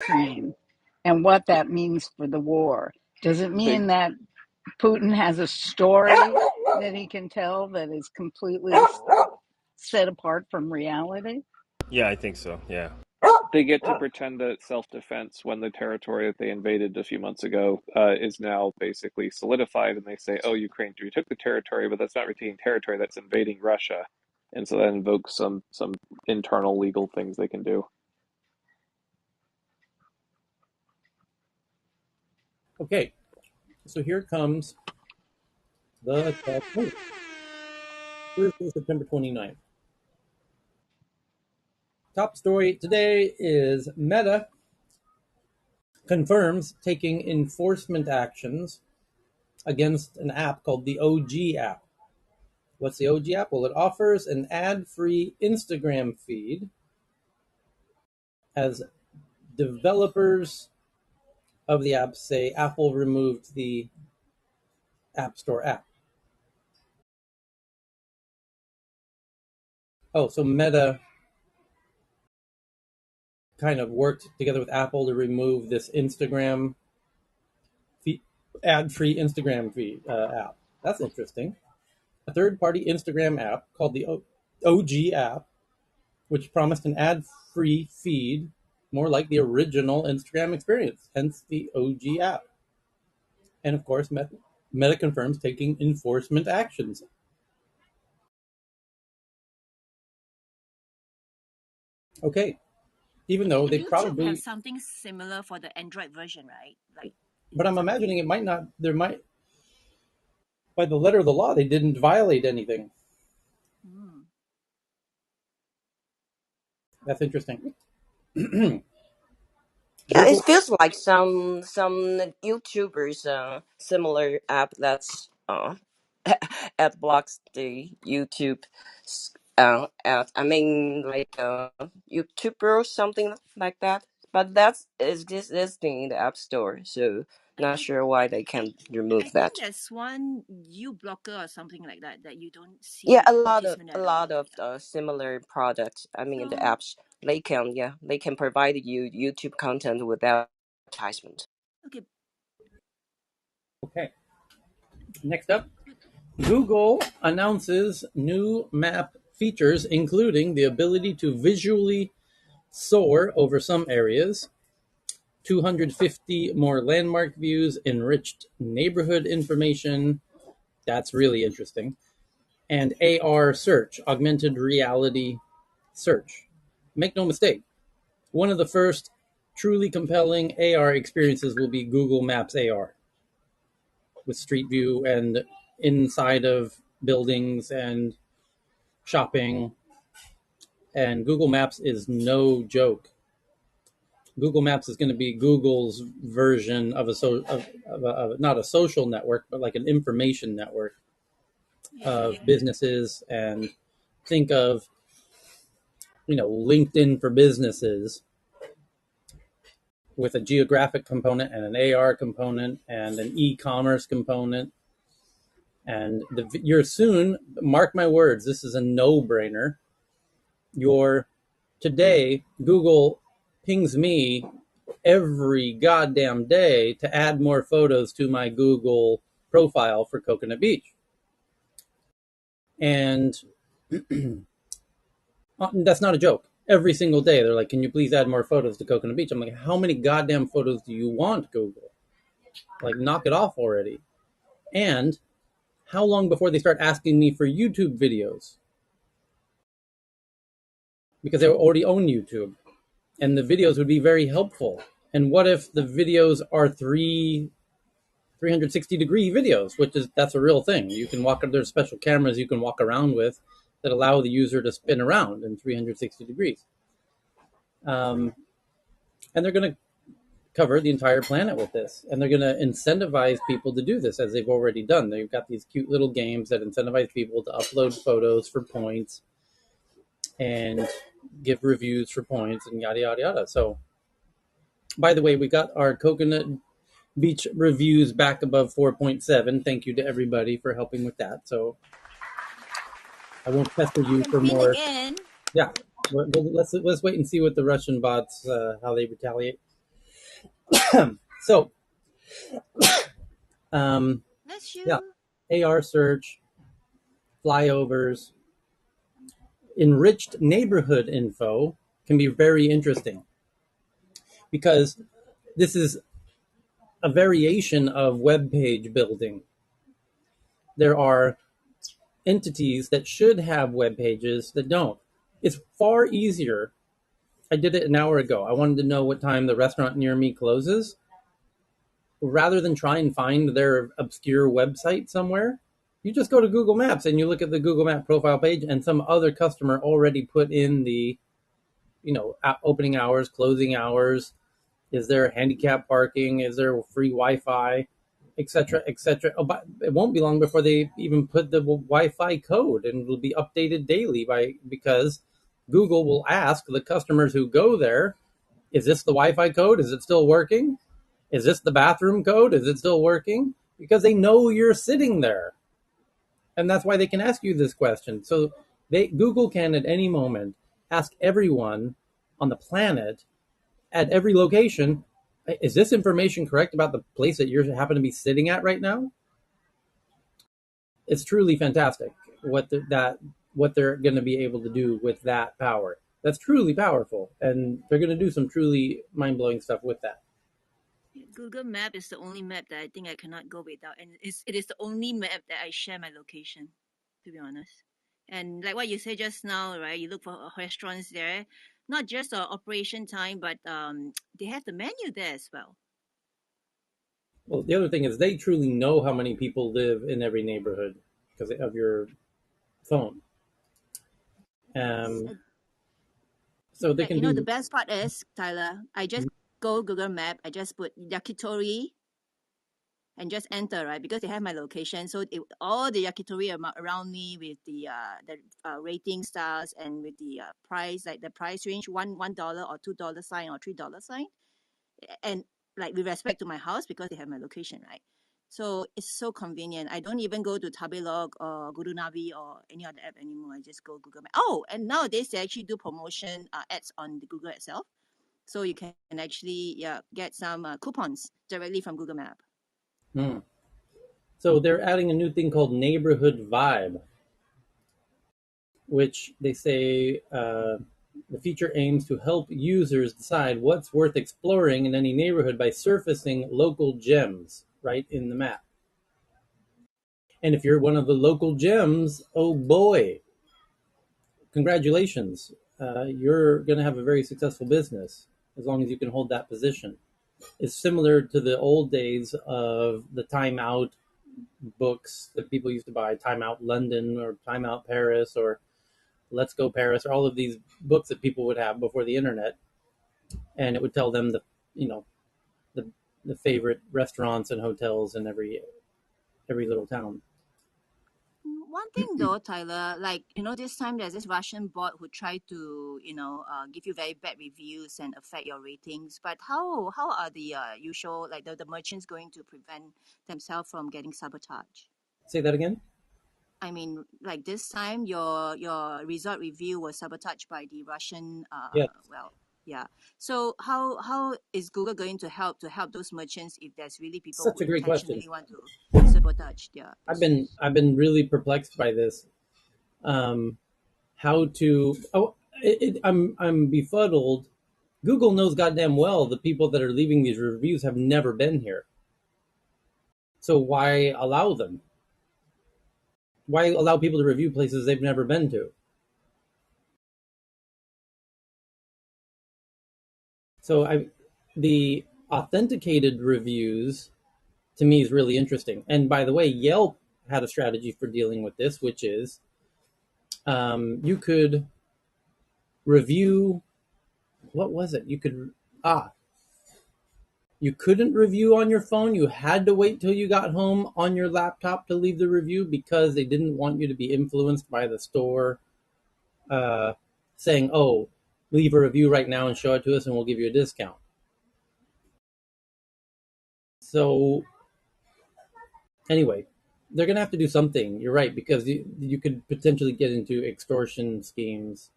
Ukraine and what that means for the war. Does it They mean that Putin has a story that he can tell that is completely set apart from reality? Yeah, I think so. Yeah. they get to pretend that self-defense when the territory that they invaded a few months ago is now basically solidified, and they say, "Oh, Ukraine retook the territory, but that's not retaining territory; that's invading Russia," and so that invokes some internal legal things they can do. Okay, so here comes the top news. Thursday, September 29th. Top story today is Meta confirms taking enforcement actions against an app called the OG app. What's the OG app? Well, it offers an ad-free Instagram feed as developers of the app say Apple removed the App Store app. Oh, so Meta kind of worked together with Apple to remove this Instagram feed, ad-free Instagram feed app. That's interesting. A third-party Instagram app called the OG app, which promised an ad-free feed more like the original Instagram experience, hence the OG app. And of course, Meta confirms taking enforcement actions. Okay, even though they YouTube have probably, something similar for the Android version, right? Like, but I'm imagining it might not, there might, by the letter of the law, they didn't violate anything. That's interesting. Yeah, it Google, feels like some YouTubers similar app that's ad blocks the YouTube ad. I mean like YouTuber or something like that. But that's is this listing in the App Store, so not sure why they can't I remove think that. there's one U blocker or something like that that you don't Yeah, see advertisement a at lot all. of Yeah. similar products. I mean the So apps they can provide you YouTube content without advertisement. okay, okay, next up, Google announces new map features, including the ability to visually soar over some areas, 250 more landmark views, enriched neighborhood information. That's really interesting. And AR search, augmented reality search. Make no mistake, one of the first truly compelling AR experiences will be Google Maps AR with Street View and inside of buildings and shopping. And Google Maps is no joke. Google Maps is going to be Google's version of not a social network, but like an information network yeah. of businesses. And think of LinkedIn for businesses with a geographic component and an AR component and an e-commerce component. And you're soon, mark my words, this is a no-brainer. Today, Google pings me every goddamn day to add more photos to my Google profile for Coconut Beach. And that's not a joke. Every single day, they're like, can you please add more photos to Coconut Beach? I'm like, how many goddamn photos do you want, Google? Like, knock it off already. And how long before they start asking me for YouTube videos? Because they already own YouTube. And the videos would be very helpful. And what if the videos are 360-degree videos, that's a real thing. You can there's special cameras you can walk around with that allow the user to spin around in 360 degrees. And they're going to cover the entire planet with this. And they're going to incentivize people to do this, as they've already done. They've got these cute little games that incentivize people to upload photos for points and give reviews for points and yada, yada, yada. So, by the way, we got our Coconut Beach reviews back above 4.7. Thank you to everybody for helping with that. So I won't pester you for Win more. again. Yeah, let's wait and see what the Russian bots how they retaliate. So, um, Bless yeah, you. AR search, flyovers, enriched neighborhood info can be very interesting because this is a variation of web page building. There are entities that should have web pages that don't. It's far easier. I did it an hour ago. I wanted to know what time the restaurant near me closes. Rather than try and find their obscure website somewhere, you just go to Google Maps and you look at the Google Map profile page, and some other customer already put in the, opening hours, closing hours. Is there handicap parking? Is there free Wi-Fi, etc., etc.? Oh, but it won't be long before they even put the Wi-Fi code, and it'll be updated daily because Google will ask the customers who go there, "Is this the Wi-Fi code? Is it still working? Is this the bathroom code? Is it still working?" Because they know you're sitting there, and that's why they can ask you this question. So Google can at any moment ask everyone on the planet at every location, "Is this information correct about the place that you happen to be sitting at right now?" It's truly fantastic what they're going to be able to do with that power. That's truly powerful, and they're going to do some truly mind blowing stuff with that. Google Map is the only map that I think I cannot go without, and it is the only map that I share my location, to be honest. And like what you said just now, right? You look for restaurants there, not just operation time, but they have the menu there as well. Well, the other thing is they truly know how many people live in every neighborhood because of your phone. Yes. So they Like, can the do. best part is, Tyler, I just go Google Map, I just put yakitori and just enter, right? Because they have my location, so all the yakitori around me with the rating stars and with the price, like the price range, $1 or $2 sign or $3 sign, and like with respect to my house because they have my location, right? So it's so convenient. I don't even go to Tabelog or Guru Navi or any other app anymore. I just go Google Map. Oh, and nowadays they actually do promotion ads on the Google itself, so you can actually get some coupons directly from Google Map. So they're adding a new thing called neighborhood vibe, which they say the feature aims to help users decide what's worth exploring in any neighborhood by surfacing local gems right in the map. And if you're one of the local gems, oh boy, congratulations. You're going to have a very successful business as long as you can hold that position. It's similar to the old days of the Time Out books that people used to buy, Time Out London or Time Out Paris or Let's Go Paris, or all of these books that people would have before the internet, and it would tell them you know the the favorite restaurants and hotels in every little town. One thing though, Tyler, like this time there's this Russian bot who tried to give you very bad reviews and affect your ratings. But how are the usual, like the merchants going to prevent themselves from getting sabotaged? Say that again. I mean, like this time, your resort review was sabotaged by the Russian. Yes, Well, yeah. So how is Google going to help those merchants if there's really people such who a great question. intentionally want to sabotage their business? I've been really perplexed by this. How to? Oh, I'm befuddled. Google knows goddamn well the people that are leaving these reviews have never been here. So why allow them? Why allow people to review places they've never been to? So the authenticated reviews to me is really interesting. And by the way, Yelp had a strategy for dealing with this, which is you could review. What was it? You couldn't review on your phone. You had to wait till you got home on your laptop to leave the review because they didn't want you to be influenced by the store uh, saying, "Oh, leave a review right now and show it to us, and we'll give you a discount." So anyway, they're going to have to do something. You're right, because you could potentially get into extortion schemes.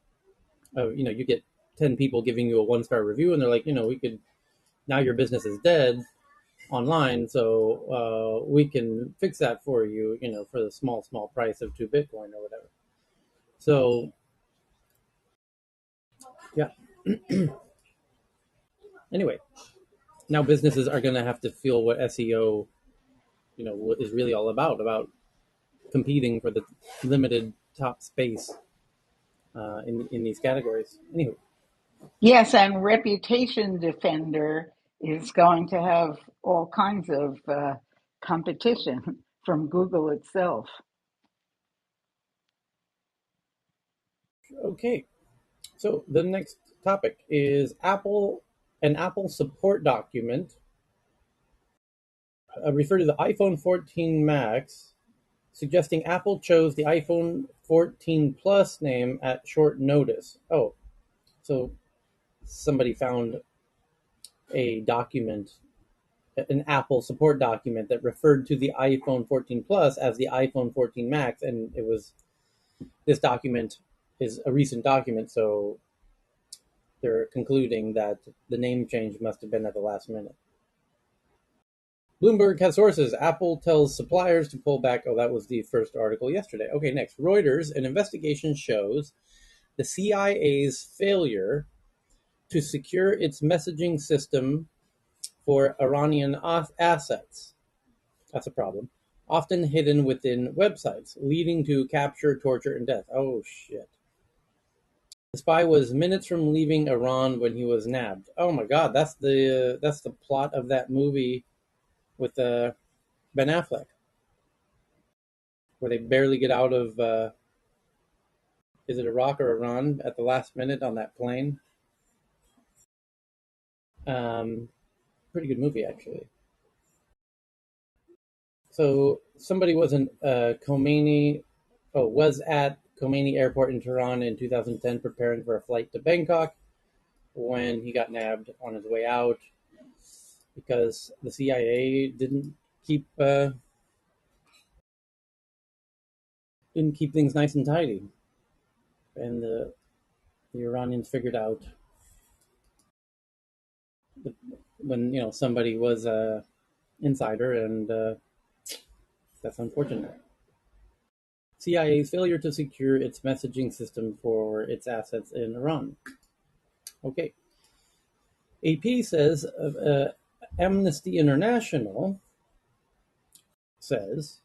You get 10 people giving you a 1-star review, and they're like, we could now your business is dead online, so we can fix that for you, for the small price of 2 Bitcoin or whatever. So yeah. Anyway, now businesses are going to have to feel what SEO, what is really all about competing for the limited top space in these categories. Anywho, Yes, and Reputation Defender is going to have all kinds of competition from Google itself. okay. So the next topic is an Apple support document referred to the iPhone 14 Max, suggesting Apple chose the iPhone 14 Plus name at short notice. Oh, so somebody found a document, an Apple support document that referred to the iPhone 14 Plus as the iPhone 14 Max, and this document is a recent document, so they're concluding that the name change must have been at the last minute. Bloomberg has sources. Apple tells suppliers to pull back. Oh, that was the first article yesterday. Okay, next. Reuters, an investigation shows the CIA's failure to secure its messaging system for Iranian assets. That's a problem. Often hidden within websites, leading to capture, torture, and death. Oh, shit. The spy was minutes from leaving Iran when he was nabbed. Oh my God, that's the plot of that movie with Ben Affleck, where they barely get out of is it Iraq or Iran at the last minute on that plane? Um, Pretty good movie actually. So somebody was was at Khomeini Airport in Tehran in 2010 preparing for a flight to Bangkok when he got nabbed on his way out because the CIA didn't keep things nice and tidy, and the Iranians figured out when somebody was a insider, and that's unfortunate. CIA's failure to secure its messaging system for its assets in Iran. Okay. AP says Amnesty International says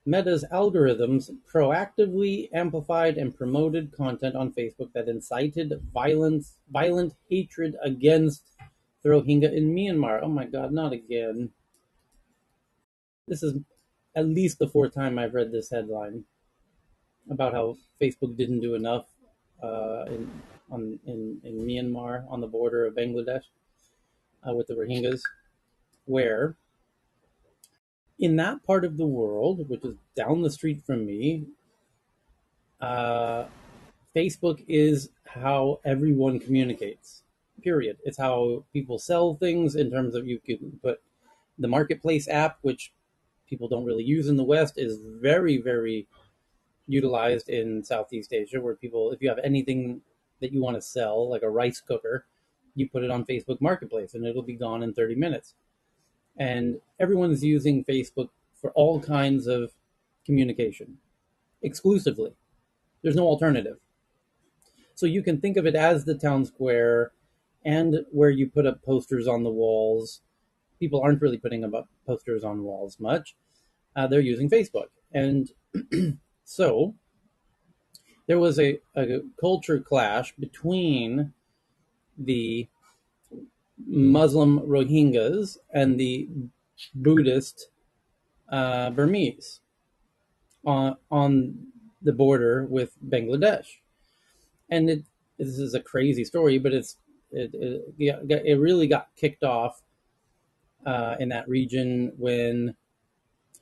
Meta's algorithms proactively amplified and promoted content on Facebook that incited violent hatred against the Rohingya in Myanmar. Oh my God, not again. This is at least the fourth time I've read this headline about how Facebook didn't do enough in Myanmar on the border of Bangladesh with the Rohingyas, where in that part of the world, which is down the street from me, Facebook is how everyone communicates. Period. It's how people sell things in terms of you can put the marketplace app, which people don't really use in the West, is very, very utilized in Southeast Asia, where people, if you have anything that you want to sell, like a rice cooker, you put it on Facebook Marketplace and it'll be gone in 30 minutes. And everyone's using Facebook for all kinds of communication exclusively. There's no alternative. So you can think of it as the town square and where you put up posters on the walls. People aren't really putting up posters on walls much. They're using Facebook. And so there was a culture clash between the Muslim Rohingyas and the Buddhist Burmese on the border with Bangladesh. And this is a crazy story, but it really got kicked off in that region when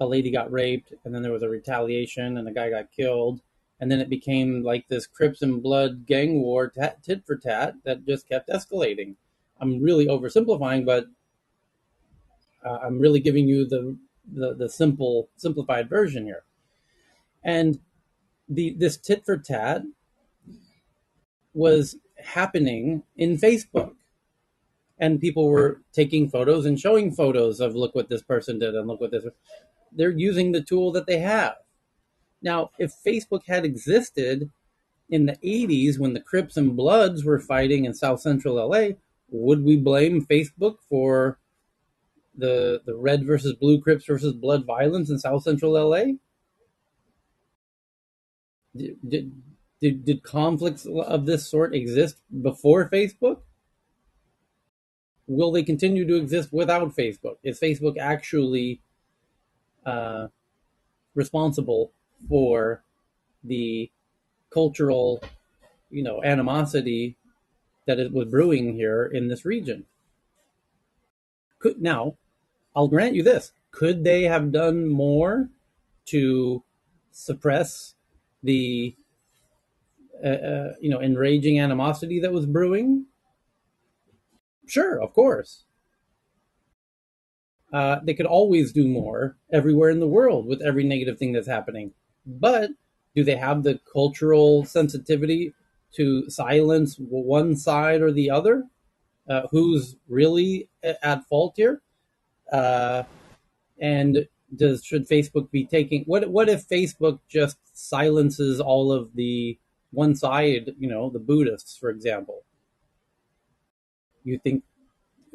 a lady got raped, and then there was a retaliation, and a guy got killed, and then it became like this Crips and Blood gang war, tit for tat, that just kept escalating. I'm really oversimplifying, but I'm really giving you the simplified version here. And this tit for tat was happening in Facebook. and people were taking photos and showing photos of look what this person did and look what this. They're using the tool that they have. Now, if Facebook had existed in the 80s when the Crips and Bloods were fighting in South Central LA, would we blame Facebook for the red versus blue, Crips versus Blood violence in South Central LA? Did conflicts of this sort exist before Facebook? Will they continue to exist without Facebook? Is Facebook actually uh, responsible for the cultural, animosity that it was brewing here in this region? Now, I'll grant you this: could they have done more to suppress the enraging animosity that was brewing? Sure, of course. They could always do more everywhere in the world with every negative thing that's happening. But do they have the cultural sensitivity to silence one side or the other? Who's really at fault here? And should Facebook be taking what if Facebook just silences all of the one side, the Buddhists, for example? You think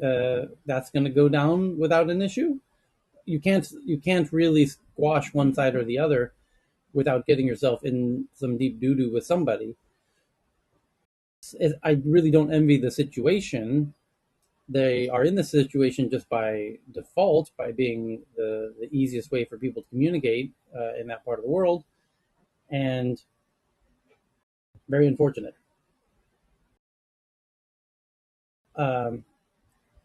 that's going to go down without an issue? You can't really squash one side or the other without getting yourself in some deep doo doo with somebody. I really don't envy the situation. They are in this situation just by default, by being the easiest way for people to communicate in that part of the world, and very unfortunate. Um,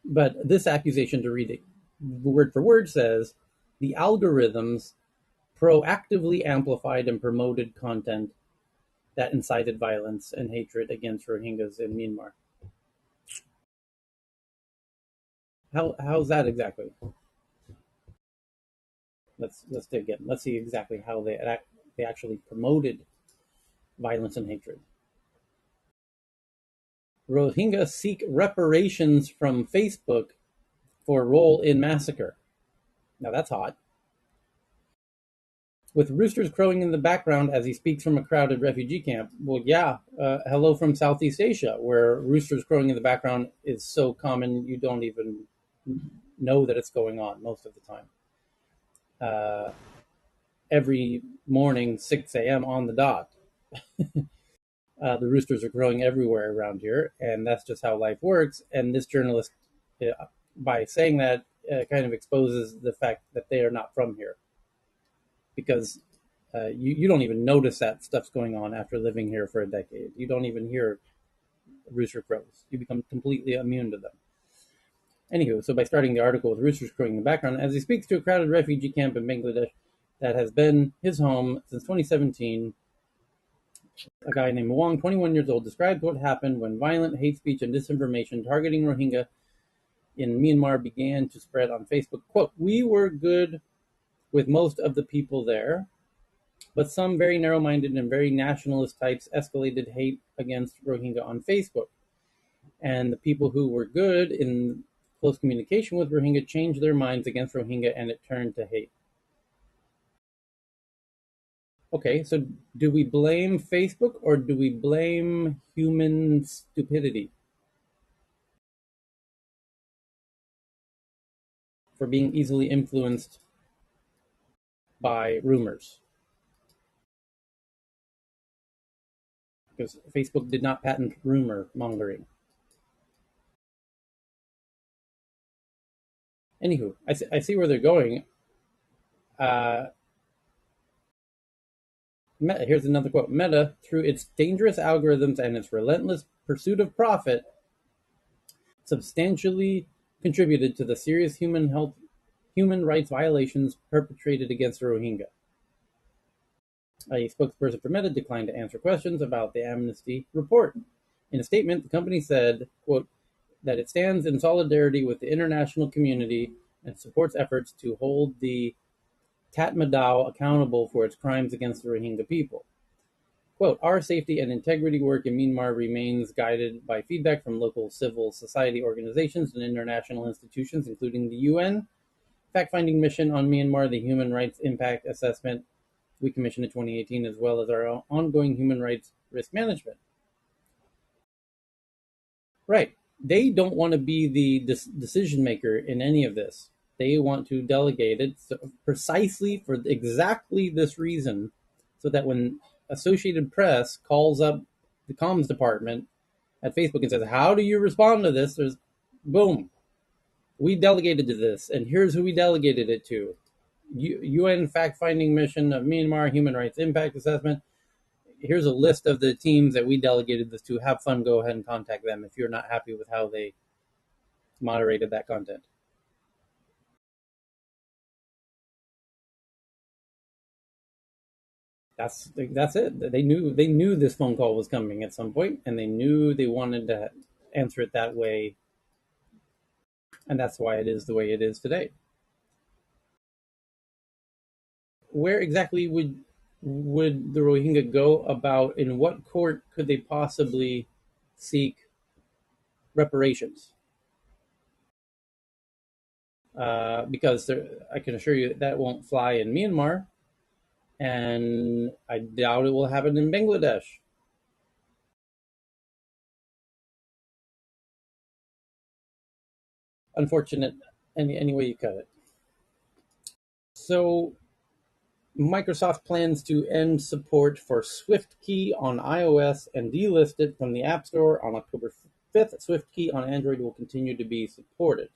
but this accusation, to read it word for word, says the algorithms proactively amplified and promoted content that incited violence and hatred against Rohingyas in Myanmar. How's that exactly? Let's dig in. Let's see exactly how they actually promoted violence and hatred. Rohingya seek reparations from Facebook for role in massacre. Now that's hot. With roosters crowing in the background as he speaks from a crowded refugee camp. Well, yeah, hello from Southeast Asia, where roosters crowing in the background is so common you don't even know that it's going on most of the time. Every morning, 6 a.m. on the dot. The roosters are crowing everywhere around here, and that's just how life works. And this journalist, by saying that, kind of exposes the fact that they are not from here, because you don't even notice that stuff's going on after living here for a decade. You don't even hear rooster crows. You become completely immune to them. Anywho, so by starting the article with roosters crowing in the background, as he speaks to a crowded refugee camp in Bangladesh that has been his home since 2017, a guy named Wong, 21 years old, described what happened when violent hate speech and disinformation targeting Rohingya in Myanmar began to spread on Facebook. Quote, "We were good with most of the people there, but some very narrow-minded and very nationalist types escalated hate against Rohingya on Facebook. And the people who were good in close communication with Rohingya changed their minds against Rohingya, and it turned to hate." Okay, so do we blame Facebook or do we blame human stupidity for being easily influenced by rumors? Because Facebook did not patent rumor mongering. Anywho, I see where they're going. Here's another quote. Meta, through its dangerous algorithms and its relentless pursuit of profit, substantially contributed to the serious human rights violations perpetrated against the Rohingya. A spokesperson for Meta declined to answer questions about the Amnesty report. In a statement, the company said, quote, that it stands in solidarity with the international community and supports efforts to hold the Tatmadaw accountable for its crimes against the Rohingya people. Quote, our safety and integrity work in Myanmar remains guided by feedback from local civil society organizations and international institutions, including the UN fact-finding mission on Myanmar, the Human Rights Impact Assessment we commissioned in 2018, as well as our ongoing human rights risk management. Right. They don't want to be the decision maker in any of this. They want to delegate it precisely for exactly this reason, so that when Associated Press calls up the comms department at Facebook and says, how do you respond to this? There's boom. We delegated to this, and here's who we delegated it to. UN fact-finding mission of Myanmar Human Rights Impact Assessment. Here's a list of the teams that we delegated this to. Have fun. Go ahead and contact them if you're not happy with how they moderated that content. That's it. They knew this phone call was coming at some point, and they knew they wanted to answer it that way, and that's why it is the way it is today. Where exactly would the Rohingya go about? In what court could they possibly seek reparations? Because I can assure you that won't fly in Myanmar, and I doubt it will happen in Bangladesh. Unfortunate, any way you cut it. So Microsoft plans to end support for SwiftKey on iOS and delist it from the App Store on October 5th. SwiftKey on Android will continue to be supported.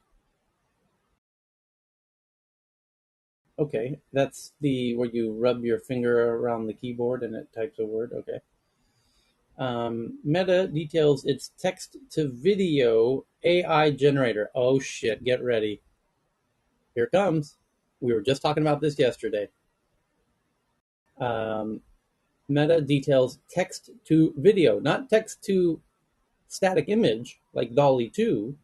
Okay, that's the where you rub your finger around the keyboard and it types a word. Okay. Meta details its text-to-video AI generator. Oh shit, get ready. Here it comes. We were just talking about this yesterday. Meta details text-to-video, not text-to-static image like DALL-E 2,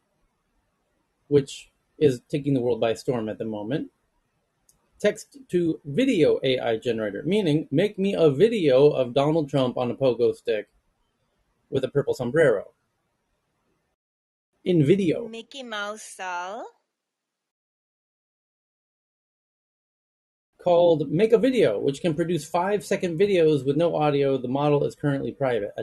which is taking the world by storm at the moment. Text-to-video AI generator, meaning make me a video of Donald Trump on a pogo stick with a purple sombrero. In video. Mickey Mouse style. Called Make a Video, which can produce 5-second videos with no audio. The model is currently private.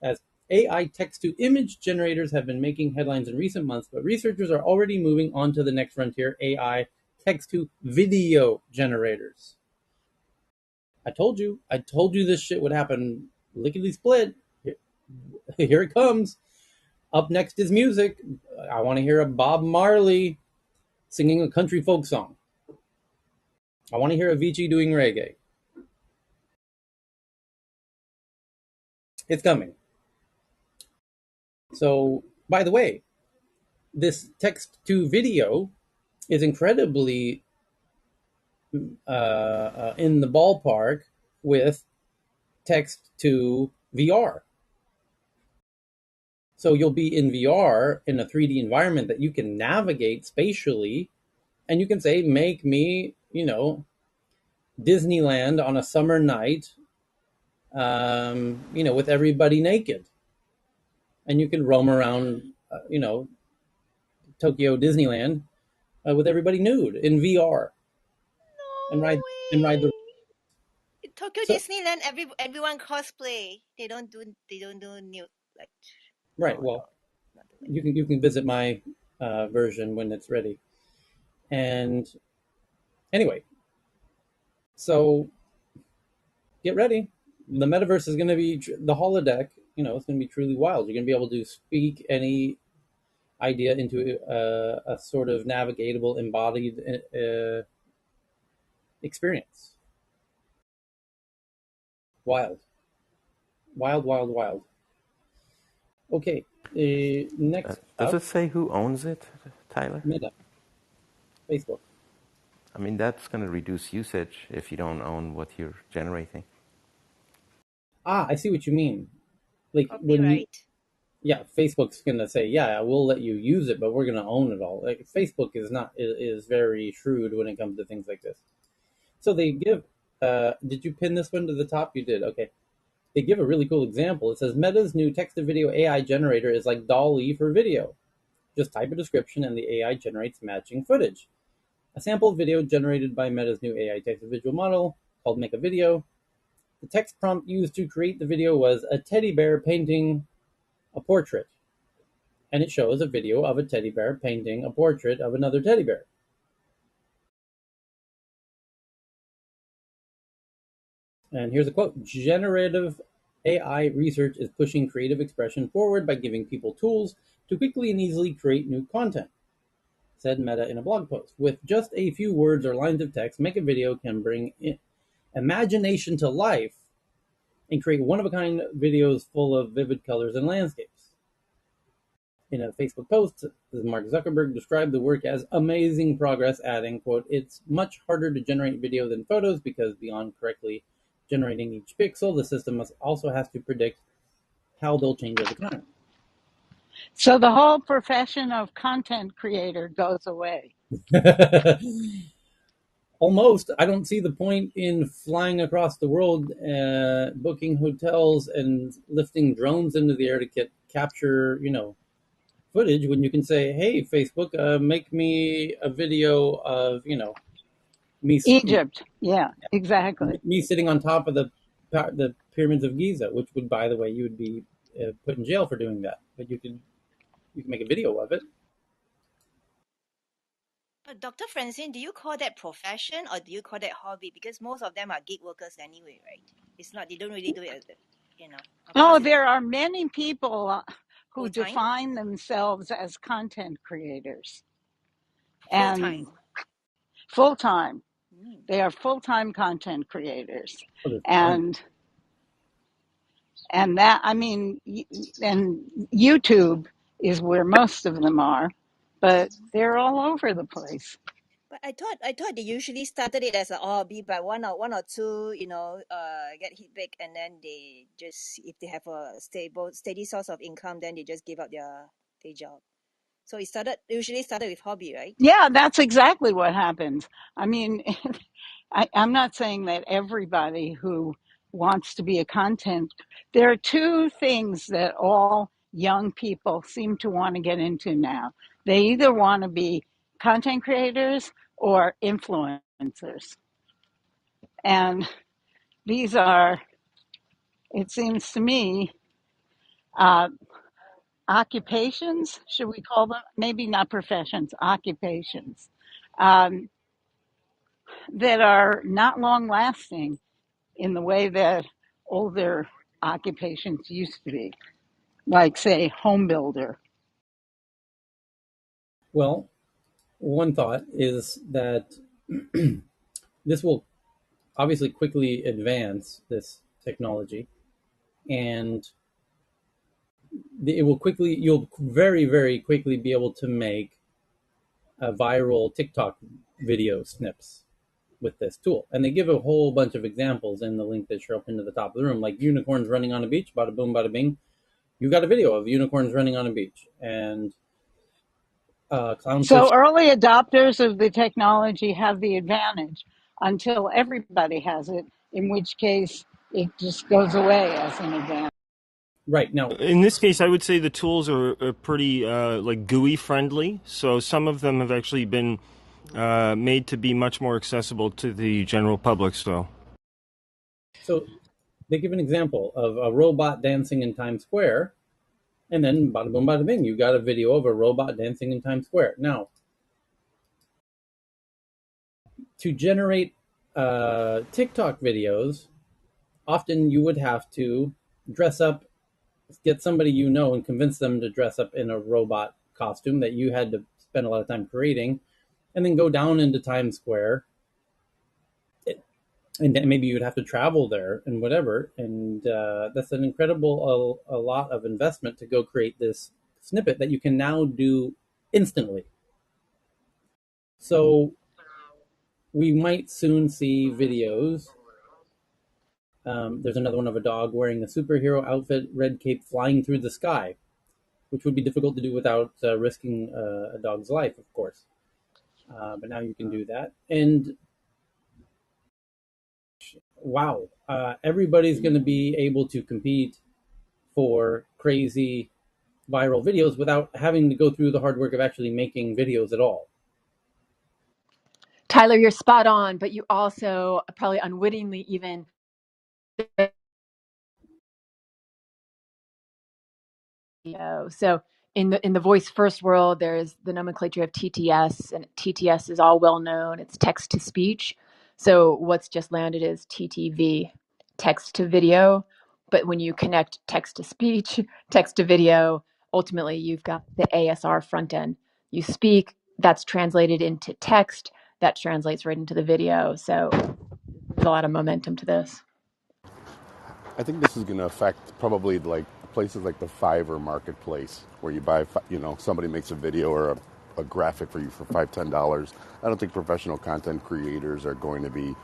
As AI text-to-image generators have been making headlines in recent months, but researchers are already moving on to the next frontier, AI text-to-video generators. I told you this shit would happen. Lickety-split. Here it comes. Up next is music. I want to hear a Bob Marley singing a country folk song. I want to hear Avicii doing reggae. It's coming. So, by the way, this text-to-video is incredibly in the ballpark with text-to-VR. So you'll be in VR in a 3D environment that you can navigate spatially, and you can say, make me, Disneyland on a summer night, with everybody naked. And you can roam around, Tokyo Disneyland with everybody nude in VR. No and ride the Tokyo Disneyland. Everyone cosplay. They don't do nude like. right. Well, you can visit my version when it's ready. And anyway, so get ready. The metaverse is going to be the holodeck. It's going to be truly wild. You're going to be able to speak any idea into a sort of navigatable, embodied experience. Wild. Okay, next Does up, it say who owns it, Tyler? Meta, Facebook. I mean, that's going to reduce usage if you don't own what you're generating. I see what you mean. Like copyright. Facebook's gonna say, yeah, we'll let you use it, but we're gonna own it all. Like Facebook is very shrewd when it comes to things like this. So they give Did you pin this one to the top? You did. Okay. They give a really cool example. It says Meta's new text-to-video AI generator is like DALL-E for video. Just type a description and the AI generates matching footage. A sample video generated by Meta's new AI text-to-visual model called Make a Video. The text prompt used to create the video was a teddy bear painting a portrait. And it shows a video of a teddy bear painting a portrait of another teddy bear. And here's a quote: generative AI research is pushing creative expression forward by giving people tools to quickly and easily create new content, said Meta in a blog post. With just a few words or lines of text, Make a Video can bring imagination to life and create one-of-a-kind videos full of vivid colors and landscapes. In a Facebook post, Mark Zuckerberg described the work as amazing progress, adding, quote, it's much harder to generate video than photos because beyond correctly generating each pixel, the system also has to predict how they'll change over time. So the whole profession of content creator goes away. Almost. I don't see the point in flying across the world, booking hotels and lifting drones into the air to capture, footage when you can say, hey, Facebook, make me a video of, me Egypt, yeah, exactly. me sitting on top of the pyramids of Giza, which would, by the way, you would be put in jail for doing that. But you can make a video of it. But Dr. Francine, do you call that profession or do you call that hobby? Because most of them are gig workers anyway, right? It's not, they don't really do it, of course Oh, it's there are many people who full time. define themselves as content creators Full and time. full time. Mm. They are full time content creators, Oh, there's plenty. and that and YouTube is where most of them are, but they're all over the place. But I thought they usually started it as a hobby, but one or two, get hit big, and then they just, if they have a steady source of income, then they just give up their day job. So it usually started with hobby, right? Yeah, that's exactly what happens. I mean, I'm not saying that everybody who wants to be a content, there are two things that all young people seem to want to get into now. They either want to be content creators or influencers. And these are, it seems to me, uh, occupations, should we call them? Maybe not professions, occupations, um, that are not long lasting in the way that older occupations used to be, like, say, home builder. Well, one thought is that this will obviously quickly advance this technology, and you'll very, very quickly be able to make a viral TikTok video snips with this tool. And they give a whole bunch of examples in the link that show up into the top of the room, like unicorns running on a beach, bada boom, bada bing. You got a video of unicorns running on a beach, and clownfish. So early adopters of the technology have the advantage until everybody has it, in which case it just goes away as an advantage. Right now, In this case, I would say the tools are pretty like GUI friendly. So some of them have actually been made to be much more accessible to the general public. So they give an example of a robot dancing in Times Square, and then bada boom, bada bing, you got a video of a robot dancing in Times Square. Now, to generate TikTok videos, often you would have to dress up, get somebody and convince them to dress up in a robot costume that you had to spend a lot of time creating, and then go down into Times Square. And then maybe you'd have to travel there and whatever. And that's an incredible a lot of investment to go create this snippet that you can now do instantly. So we might soon see videos. There's another one of a dog wearing a superhero outfit, red cape, flying through the sky, which would be difficult to do without risking a dog's life, of course. But now you can do that. And wow, everybody's going to be able to compete for crazy viral videos without having to go through the hard work of actually making videos at all. Tyler, you're spot on, but you also probably unwittingly even so in the voice first world, there's the nomenclature of TTS, and TTS is all well known. It's text to speech. So what's just landed is TTV, text to video. But when you connect text to speech, text to video, ultimately you've got the ASR front end. You speak, that's translated into text, that translates right into the video. So there's a lot of momentum to this. I think this is going to affect probably like places like the Fiverr marketplace where you buy, somebody makes a video or a graphic for you for $5, $10. I don't think professional content creators are going to be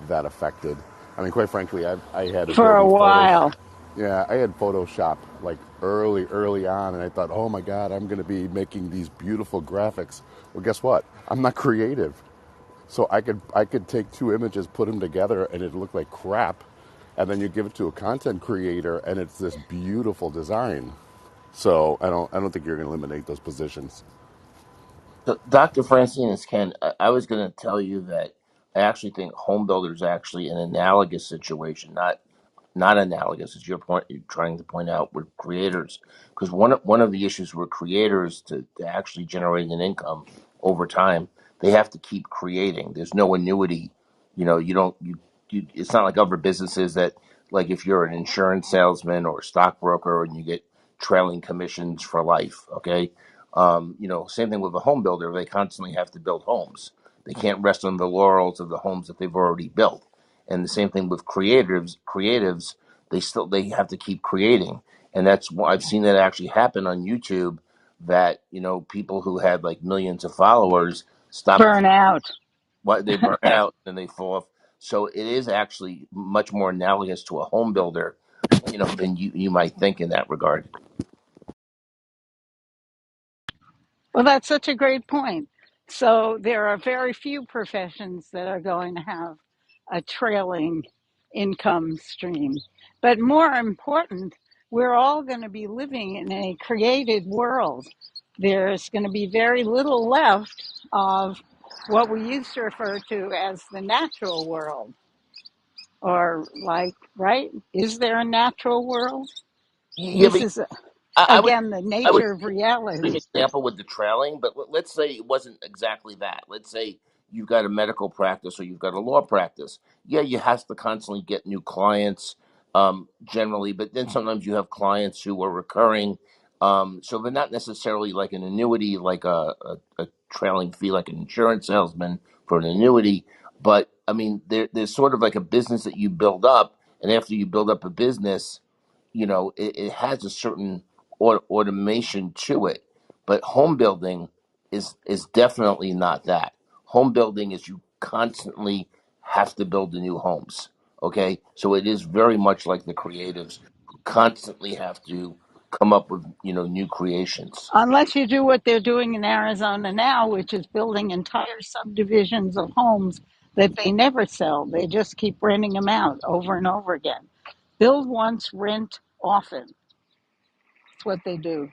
that affected. I mean, quite frankly, I had For a Adobe Photos. while. Yeah, I had Photoshop like early on, and I thought, oh my God, I'm going to be making these beautiful graphics. Well, guess what? I'm not creative. So I could take two images, put them together, and it looked like crap. And then you give it to a content creator, and it's this beautiful design. So I don't think you're going to eliminate those positions. So, Dr. Francine is Ken. I was going to tell you that I actually think home builders are actually an analogous situation, not analogous, as you're trying to point out, with creators. Because one of the issues with creators to actually generate an income over time, they have to keep creating. There's no annuity. You don't you. It's not like other businesses that, like, if you're an insurance salesman or a stockbroker and you get trailing commissions for life. Okay, same thing with a home builder. They constantly have to build homes. They can't rest on the laurels of the homes that they've already built. And the same thing with creatives, they have to keep creating. And that's why I've seen that actually happen on YouTube, that people who had like millions of followers stop, Burn out. they burn out and they fall off. So it is actually much more analogous to a home builder, than you might think in that regard. Well, that's such a great point. So there are very few professions that are going to have a trailing income stream. But more important, we're all going to be living in a created world. There's going to be very little left of what we used to refer to as the natural world. Or, like, right? Is there a natural world? Yeah, This but is, I would again, the I would nature of an reality. example with the trailing, but let's say it wasn't exactly that. Let's say you've got a medical practice or you've got a law practice. Yeah, you have to constantly get new clients, generally, but then sometimes you have clients who are recurring. So they're not necessarily like an annuity, like a trailing fee, like an insurance salesman for an annuity. But I mean, there's sort of like a business that you build up, and after you build up a business, it has a certain automation to it. But home building is definitely not that. Home building is you constantly have to build the new homes. Okay, so it is very much like the creatives who constantly have to come up with new creations. Unless you do what they're doing in Arizona now, which is building entire subdivisions of homes that they never sell. They just keep renting them out over and over again. Build once, rent often. That's what they do.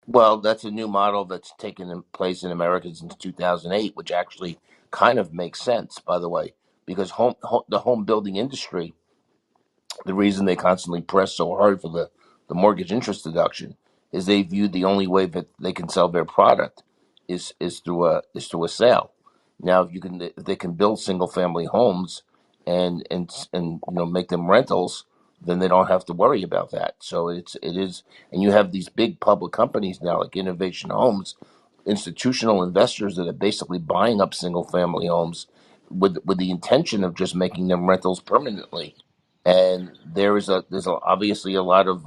Well, that's a new model that's taken in place in America since 2008, which actually kind of makes sense, by the way, because the home building industry, the reason they constantly press so hard for the mortgage interest deduction is they view the only way that they can sell their product is through a sale. Now, if they can build single family homes and make them rentals, then they don't have to worry about that. So it is, and you have these big public companies now like Innovation Homes, institutional investors that are basically buying up single family homes with the intention of just making them rentals permanently. And there's obviously a lot of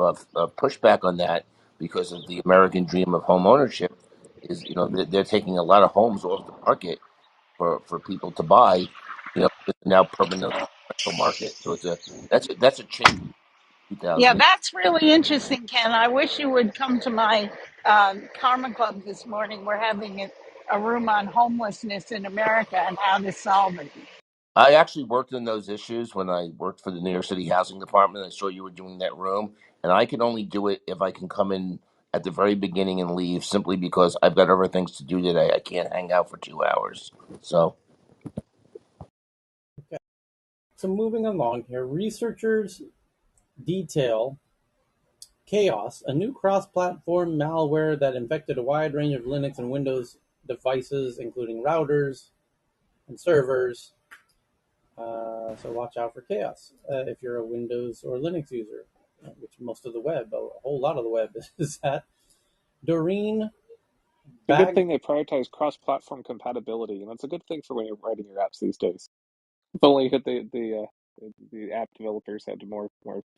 pushback on that because of the American dream of home ownership. Is they're taking a lot of homes off the market for people to buy, because they're now permanently rental market. So that's a change in Yeah, 2000. that's really interesting, Ken. I wish you would come to my Karma Club this morning. We're having a room on homelessness in America and how to solve it. I actually worked in those issues when I worked for the New York City Housing Department. I saw you were doing that room, and I can only do it if I can come in at the very beginning and leave, simply because I've got other things to do today. I can't hang out for 2 hours. So, Okay. So moving along here, researchers detail Chaos, a new cross-platform malware that infected a wide range of Linux and Windows devices, including routers and servers. So watch out for Chaos if you're a Windows or Linux user, which most of the web, a whole lot of the web is at. Doreen It's a good Bag. thing they prioritize cross-platform compatibility, and that's a good thing for when you're writing your apps these days. If only the app developers had more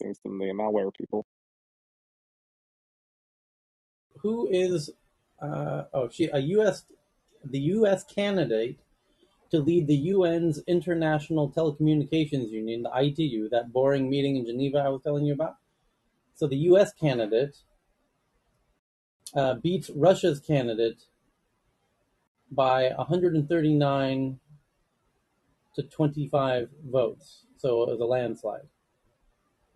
things than the malware people. Who is the U.S. candidate to lead the UN's International Telecommunications Union, the ITU, that boring meeting in Geneva I was telling you about. So the U.S. candidate beats Russia's candidate by 139 to 25 votes. So it was a landslide.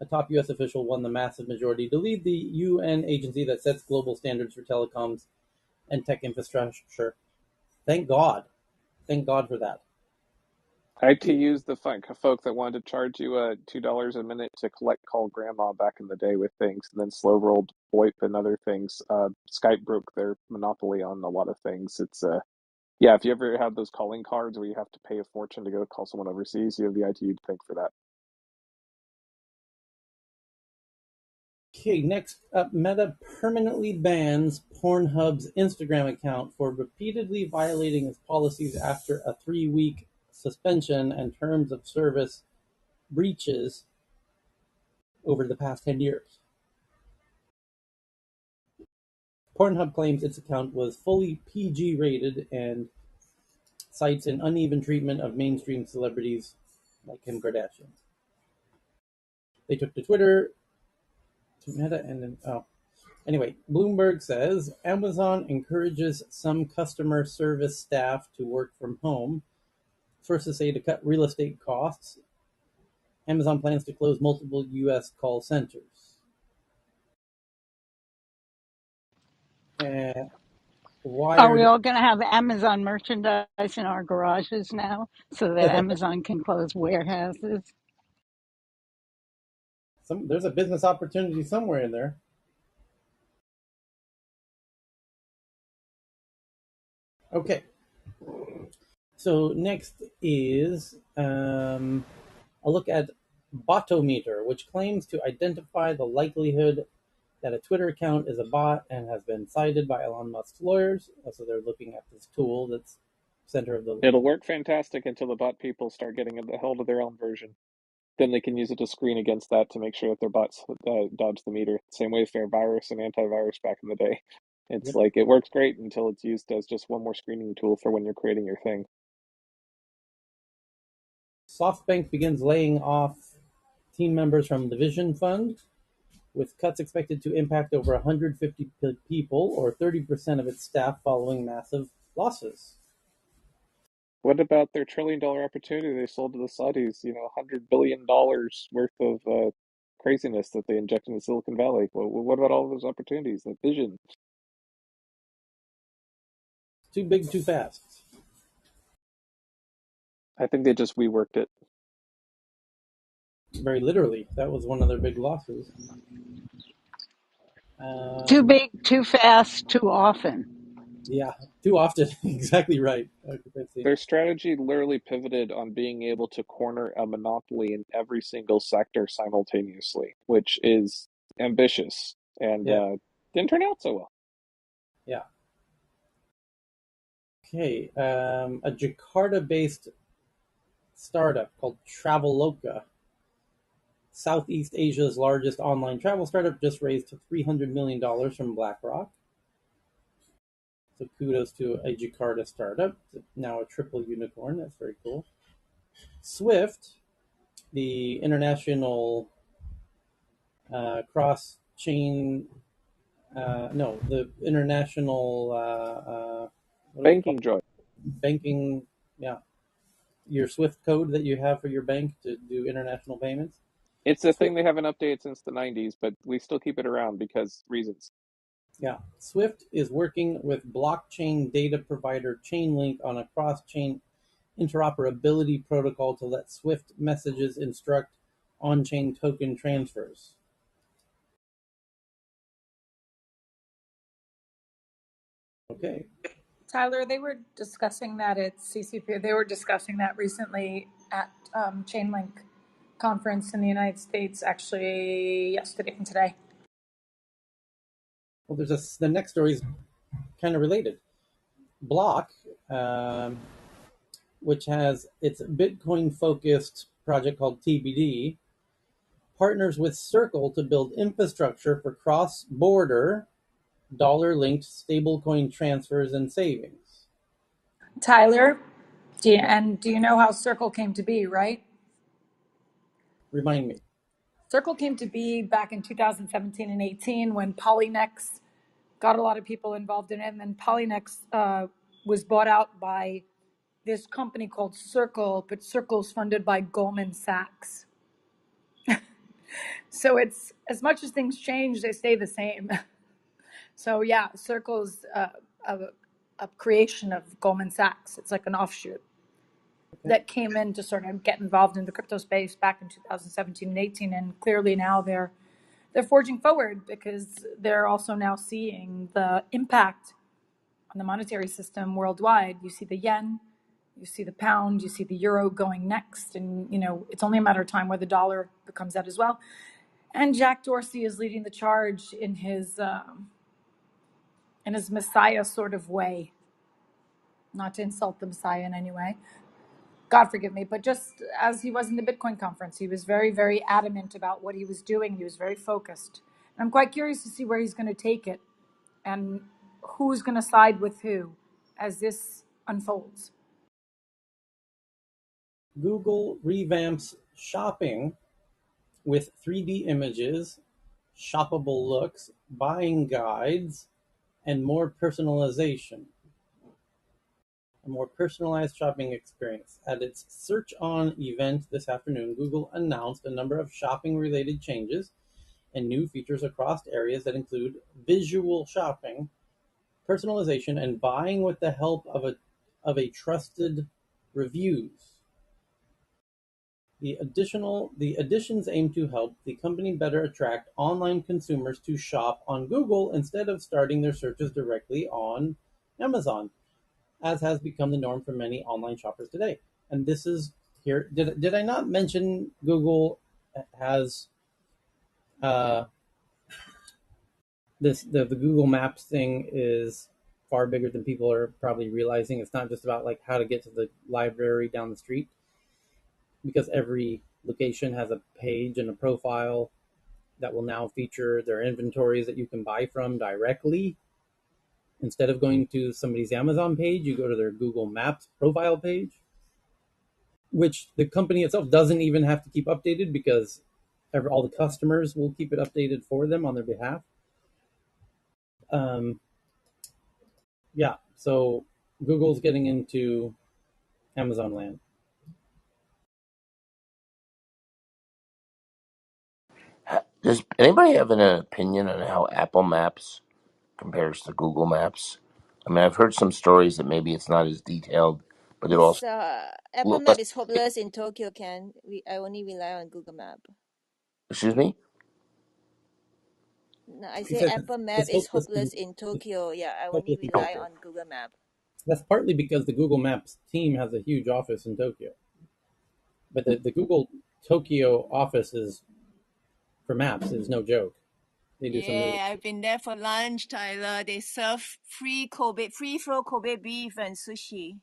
A top U.S. official won the massive majority to lead the UN agency that sets global standards for telecoms and tech infrastructure. Thank God. Thank God for that. ITU's the folk that wanted to charge you $2 a minute to call grandma back in the day with things, and then slow rolled VoIP and other things. Skype broke their monopoly on a lot of things. It's yeah, if you ever have those calling cards where you have to pay a fortune to go call someone overseas, you have the ITU to thank for that. Okay, next up, Meta permanently bans Pornhub's Instagram account for repeatedly violating its policies after a 3-week suspension and terms of service breaches over the past 10 years. Pornhub claims its account was fully PG rated and cites an uneven treatment of mainstream celebrities like Kim Kardashian. They took to Twitter, to Meta, and then, anyway, Bloomberg says Amazon encourages some customer service staff to work from home. Sources say to cut real estate costs, Amazon plans to close multiple U.S. call centers. Are we Wired. all going to have Amazon merchandise in our garages now so that Amazon can close warehouses? There's a business opportunity somewhere in there. Okay. So next is a look at Botometer, which claims to identify the likelihood that a Twitter account is a bot and has been cited by Elon Musk's lawyers. So they're looking at this tool that's center of the. It'll work fantastic until the bot people start getting a hold of their own version. Then they can use it to screen against that to make sure that their bots dodge the meter. Same way for virus and antivirus back in the day. It's Yep. like it works great until it's used as just one more screening tool for when you're creating your thing. SoftBank begins laying off team members from the Vision Fund, with cuts expected to impact over 150 people or 30% of its staff following massive losses. What about their $1 trillion opportunity they sold to the Saudis? $100 billion worth of craziness that they injected into Silicon Valley. What about all those opportunities, that vision? Too big, too fast. I think they just reworked it. Very literally, that was one of their big losses. Too big, too fast, too often. Yeah, too often. Exactly right. Their strategy literally pivoted on being able to corner a monopoly in every single sector simultaneously, which is ambitious and Yeah, didn't turn out so well. yeah. Okay, a Jakarta-based startup called Traveloka, Southeast Asia's largest online travel startup, just raised $300 million from BlackRock. So kudos to a Jakarta startup, now a triple unicorn. That's very cool. Swift, the international cross-chain, the international, what do we call Banking joy. it? Banking, yeah, your Swift code that you have for your bank to do international payments. It's a thing Swift, they haven't updated since the 90s, but we still keep it around because reasons. yeah, Swift is working with blockchain data provider Chainlink on a cross-chain interoperability protocol to let Swift messages instruct on-chain token transfers. Okay. Tyler, they were discussing that at CCP. They were discussing that recently at Chainlink conference in the United States, actually yesterday and today. Well, the next story is kind of related. Block, which has its Bitcoin-focused project called TBD, partners with Circle to build infrastructure for cross-border dollar-linked stablecoin transfers and savings. Tyler, do you know how Circle came to be, right? Remind me. Circle came to be back in 2017 and 18 when Polynex got a lot of people involved in it. And then Polynex was bought out by this company called Circle, but Circle's funded by Goldman Sachs. So it's, as much as things change, they stay the same. So yeah, Circle's a creation of Goldman Sachs. It's like an offshoot that came in to sort of get involved in the crypto space back in 2017 and 18, and clearly now they're forging forward because they're also now seeing the impact on the monetary system worldwide. You see the yen, you see the pound, you see the euro going next, and it's only a matter of time where the dollar becomes that as well. And Jack Dorsey is leading the charge in his Messiah sort of way. Not to insult the Messiah in any way, God forgive me, but just as he was in the Bitcoin conference, he was very, very adamant about what he was doing. He was very focused. And I'm quite curious to see where he's going to take it and who's going to side with who as this unfolds. Google revamps shopping with 3D images, shoppable looks, buying guides, and more personalization. A more personalized shopping experience. At its Search On event this afternoon, Google announced a number of shopping-related changes and new features across areas that include visual shopping, personalization, and buying with the help of a trusted reviews. The additions aim to help the company better attract online consumers to shop on Google instead of starting their searches directly on Amazon, as has become the norm for many online shoppers today. And this is here. Did I not mention Google has the Google Maps thing is far bigger than people are probably realizing. It's not just about like how to get to the library down the street, because every location has a page and a profile that will now feature their inventories that you can buy from directly. Instead of going to somebody's Amazon page, you go to their Google Maps profile page, which the company itself doesn't even have to keep updated because all the customers will keep it updated for them on their behalf. Yeah, so Google's getting into Amazon land. Does anybody have an opinion on how Apple Maps compares to Google Maps? I mean, I've heard some stories that maybe it's not as detailed, but it also It's Apple less. Map is hopeless in Tokyo. I only rely on Google Map. Excuse me. No, I He say says Apple Map it's is hopeless hopeless in Tokyo. Yeah, I only in rely Tokyo. on Google Map. That's partly because the Google Maps team has a huge office in Tokyo. But the Google Tokyo office is for maps is no joke. They do some really. Yeah, I've been there for lunch, Tyler. They serve free flow Kobe beef and sushi.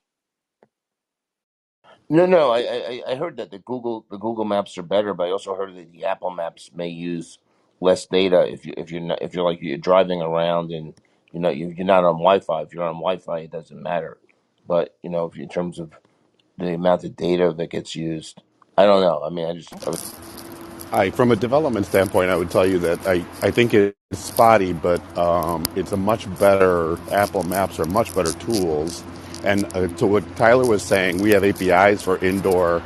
No. I heard that the Google Maps are better, but I also heard that the Apple Maps may use less data if you're like you're driving around and you're not on Wi-Fi. If you're on Wi-Fi, it doesn't matter. But if in terms of the amount of data that gets used, I don't know. I mean, From a development standpoint, I would tell you that I think it's spotty, but it's a much better, Apple Maps are much better tools And to what Tyler was saying, we have APIs for indoor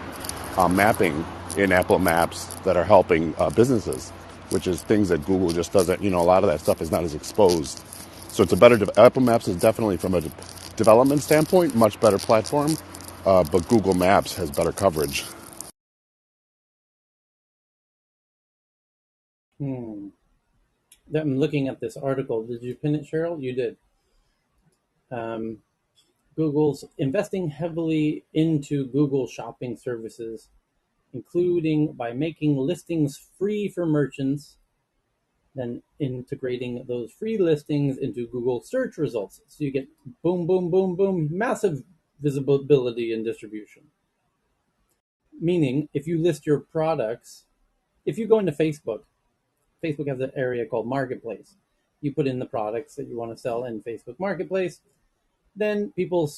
mapping in Apple Maps that are helping businesses, which is things that Google just doesn't. A lot of that stuff is not as exposed. So it's a better. Apple Maps is definitely, from a development standpoint, much better platform, but Google Maps has better coverage. Hmm. I'm looking at this article. Did you pin it, Cheryl? You did. Um, Google's investing heavily into Google shopping services, including by making listings free for merchants, then integrating those free listings into Google search results. So you get boom, boom, boom, boom, massive visibility and distribution. Meaning, if you list your products, if you go into Facebook, Facebook has an area called Marketplace. You put in the products that you want to sell in Facebook Marketplace, then people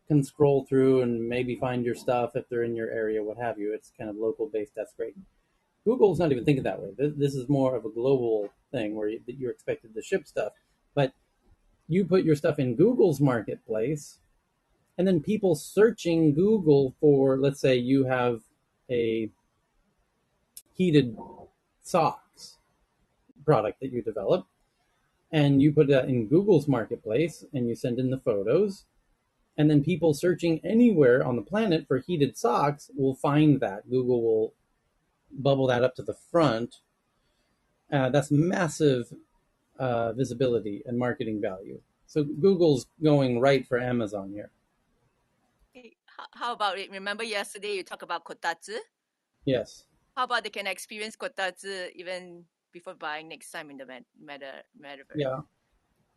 can scroll through and maybe find your stuff if they're in your area, what have you. It's kind of local based. That's great. Google's not even thinking that way. This is more of a global thing where you're expected to ship stuff. But you put your stuff in Google's marketplace, and then people searching Google for, let's say you have a heated socks product that you develop, and you put that in Google's marketplace and you send in the photos, and then people searching anywhere on the planet for heated socks will find that. Google will bubble that up to the front. That's massive visibility and marketing value. So Google's going right for Amazon here. Hey, how about it? Remember yesterday you talked about kotatsu? Yes. How about they can experience kotatsu even before buying next time in the metaverse? Yeah.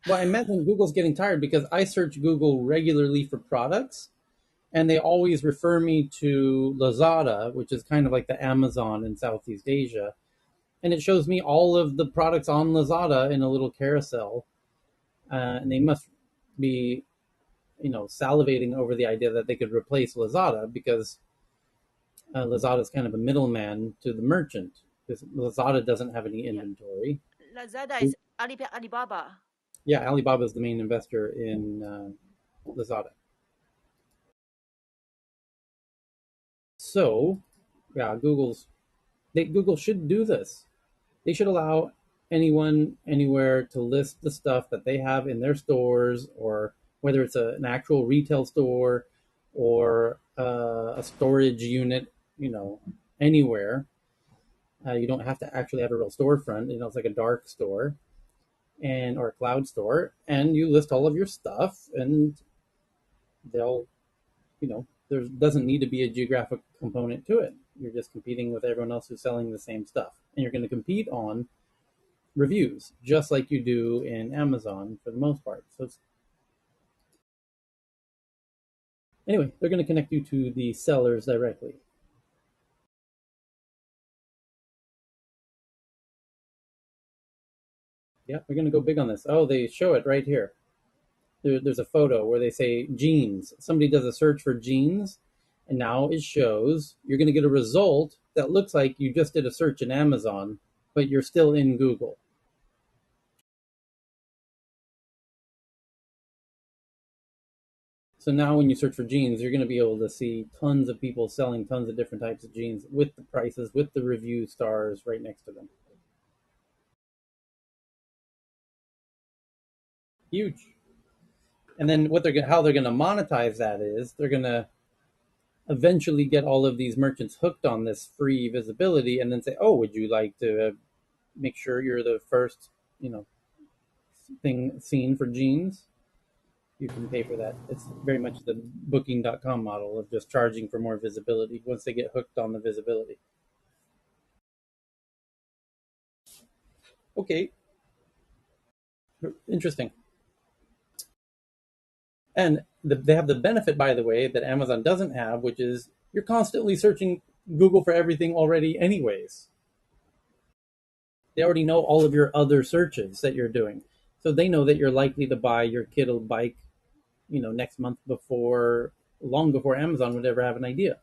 Well, I imagine Google's getting tired because I search Google regularly for products, and they always refer me to Lazada, which is kind of like the Amazon in Southeast Asia. And it shows me all of the products on Lazada in a little carousel. And they must be, salivating over the idea that they could replace Lazada because Lazada is kind of a middleman to the merchant because Lazada doesn't have any inventory. Lazada is Alibaba. Yeah, Alibaba is the main investor in Lazada. So, yeah, Google should do this. They should allow anyone anywhere to list the stuff that they have in their stores, or whether it's an actual retail store or a storage unit, anywhere. You don't have to actually have a real storefront. It's like a dark store or a cloud store, and you list all of your stuff, and they'll, there doesn't need to be a geographic component to it. You're just competing with everyone else who's selling the same stuff, and you're going to compete on reviews, just like you do in Amazon for the most part. So anyway, they're going to connect you to the sellers directly. Yeah, they're going to go big on this. Oh, they show it right here. There's a photo where they say jeans. Somebody does a search for jeans, and now it shows you're going to get a result that looks like you just did a search in Amazon, but you're still in Google. So now when you search for jeans, you're going to be able to see tons of people selling tons of different types of jeans with the prices, with the review stars right next to them. Huge. And then how they're going to monetize that is they're going to eventually get all of these merchants hooked on this free visibility, and then say, "Oh, would you like to make sure you're the first, thing seen for jeans? You can pay for that." It's very much the Booking.com model of just charging for more visibility once they get hooked on the visibility. Okay, interesting. And they have the benefit, by the way, that Amazon doesn't have, which is you're constantly searching Google for everything already, anyways. They already know all of your other searches that you're doing. So they know that you're likely to buy your kiddo bike, next month long before Amazon would ever have an idea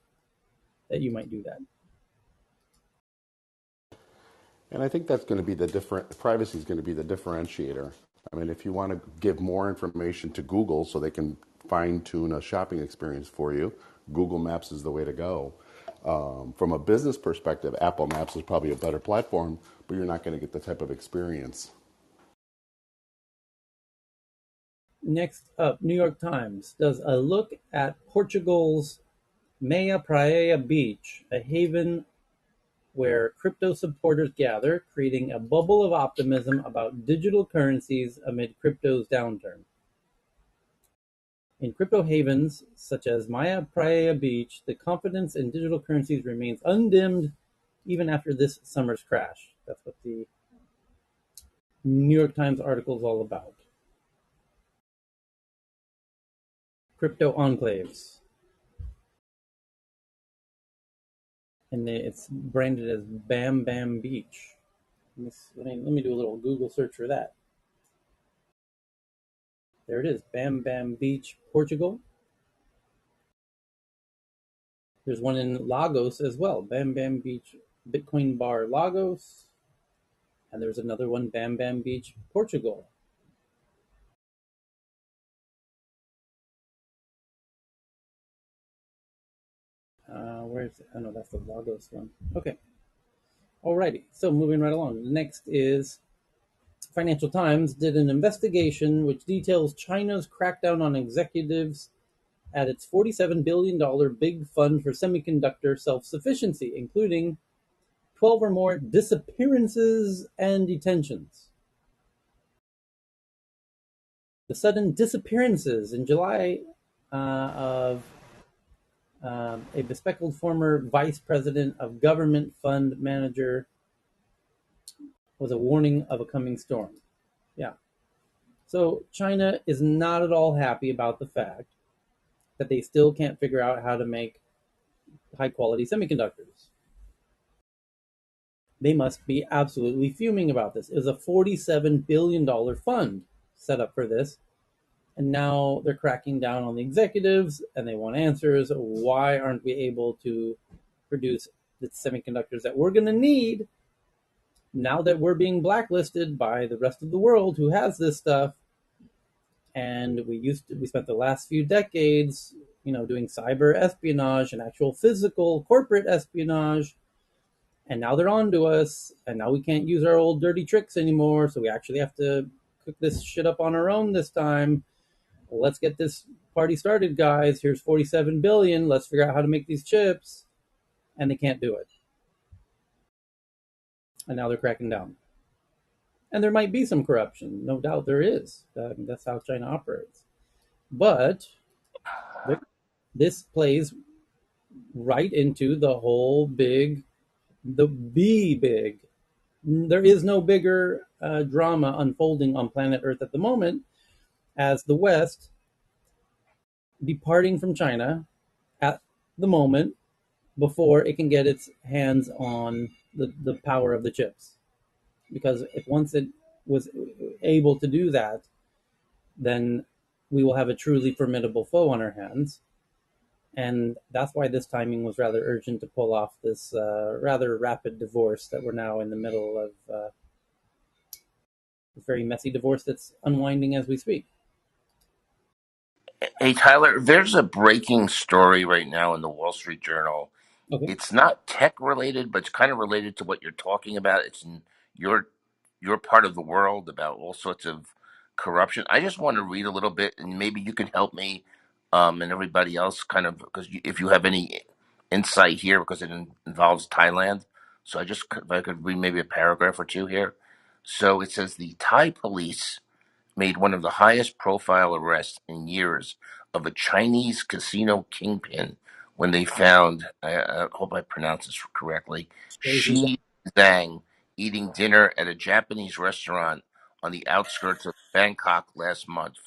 that you might do that. And I think that's going to be privacy is going to be the differentiator. I mean, if you want to give more information to Google so they can fine tune a shopping experience for you, Google Maps is the way to go. From a business perspective, Apple Maps is probably a better platform, but you're not going to get the type of experience. Next up, New York Times does a look at Portugal's Meia Praia Beach, a haven where crypto supporters gather, creating a bubble of optimism about digital currencies amid crypto's downturn. In crypto havens such as Maya Praia Beach, the confidence in digital currencies remains undimmed even after this summer's crash. That's what the New York Times article is all about. Crypto enclaves. And it's branded as Bam Bam Beach. Let me do a little Google search for that. There it is, Bam Bam Beach, Portugal. There's one in Lagos as well, Bam Bam Beach Bitcoin Bar Lagos. And there's another one, Bam Bam Beach, Portugal. Where's it? Oh no, that's the Lagos one. Okay. Alrighty. So moving right along. Next is Financial Times did an investigation which details China's crackdown on executives at its $47 billion big fund for semiconductor self-sufficiency, including 12 or more disappearances and detentions. The sudden disappearances in July of a bespectacled former vice president of government fund manager was a warning of a coming storm. Yeah. So China is not at all happy about the fact that they still can't figure out how to make high quality semiconductors. They must be absolutely fuming about this. It was a $47 billion fund set up for this. And now they're cracking down on the executives and they want answers. Why aren't we able to produce the semiconductors that we're going to need now that we're being blacklisted by the rest of the world who has this stuff? And we spent the last few decades, doing cyber espionage and actual physical corporate espionage. And now they're on to us, and now we can't use our old dirty tricks anymore. So we actually have to cook this shit up on our own this time. Well, let's get this party started, guys. Here's 47 billion. Let's figure out how to make these chips. And they can't do it. And now they're cracking down. And there might be some corruption. No doubt there is. That's how China operates. But this plays right into the whole big. There is no bigger drama unfolding on planet Earth at the moment as the West departing from China at the moment before it can get its hands on the power of the chips. Because if once it was able to do that, then we will have a truly formidable foe on our hands. And that's why this timing was rather urgent to pull off this rather rapid divorce that we're now in the middle of. This very messy divorce that's unwinding as we speak. Hey, Tyler, there's a breaking story right now in the Wall Street Journal. Okay. It's not tech related, but it's kind of related to what you're talking about. It's in your your part of the world about all sorts of corruption. I just want to read a little bit, and maybe you can help me and everybody else, kind of, because if you have any insight here, because it involves Thailand. So if I could read maybe a paragraph or two here. So it says the Thai police made one of the highest profile arrests in years of a Chinese casino kingpin when they found, I hope I pronounce this correctly, Shi Zhang eating dinner at a Japanese restaurant on the outskirts of Bangkok last month.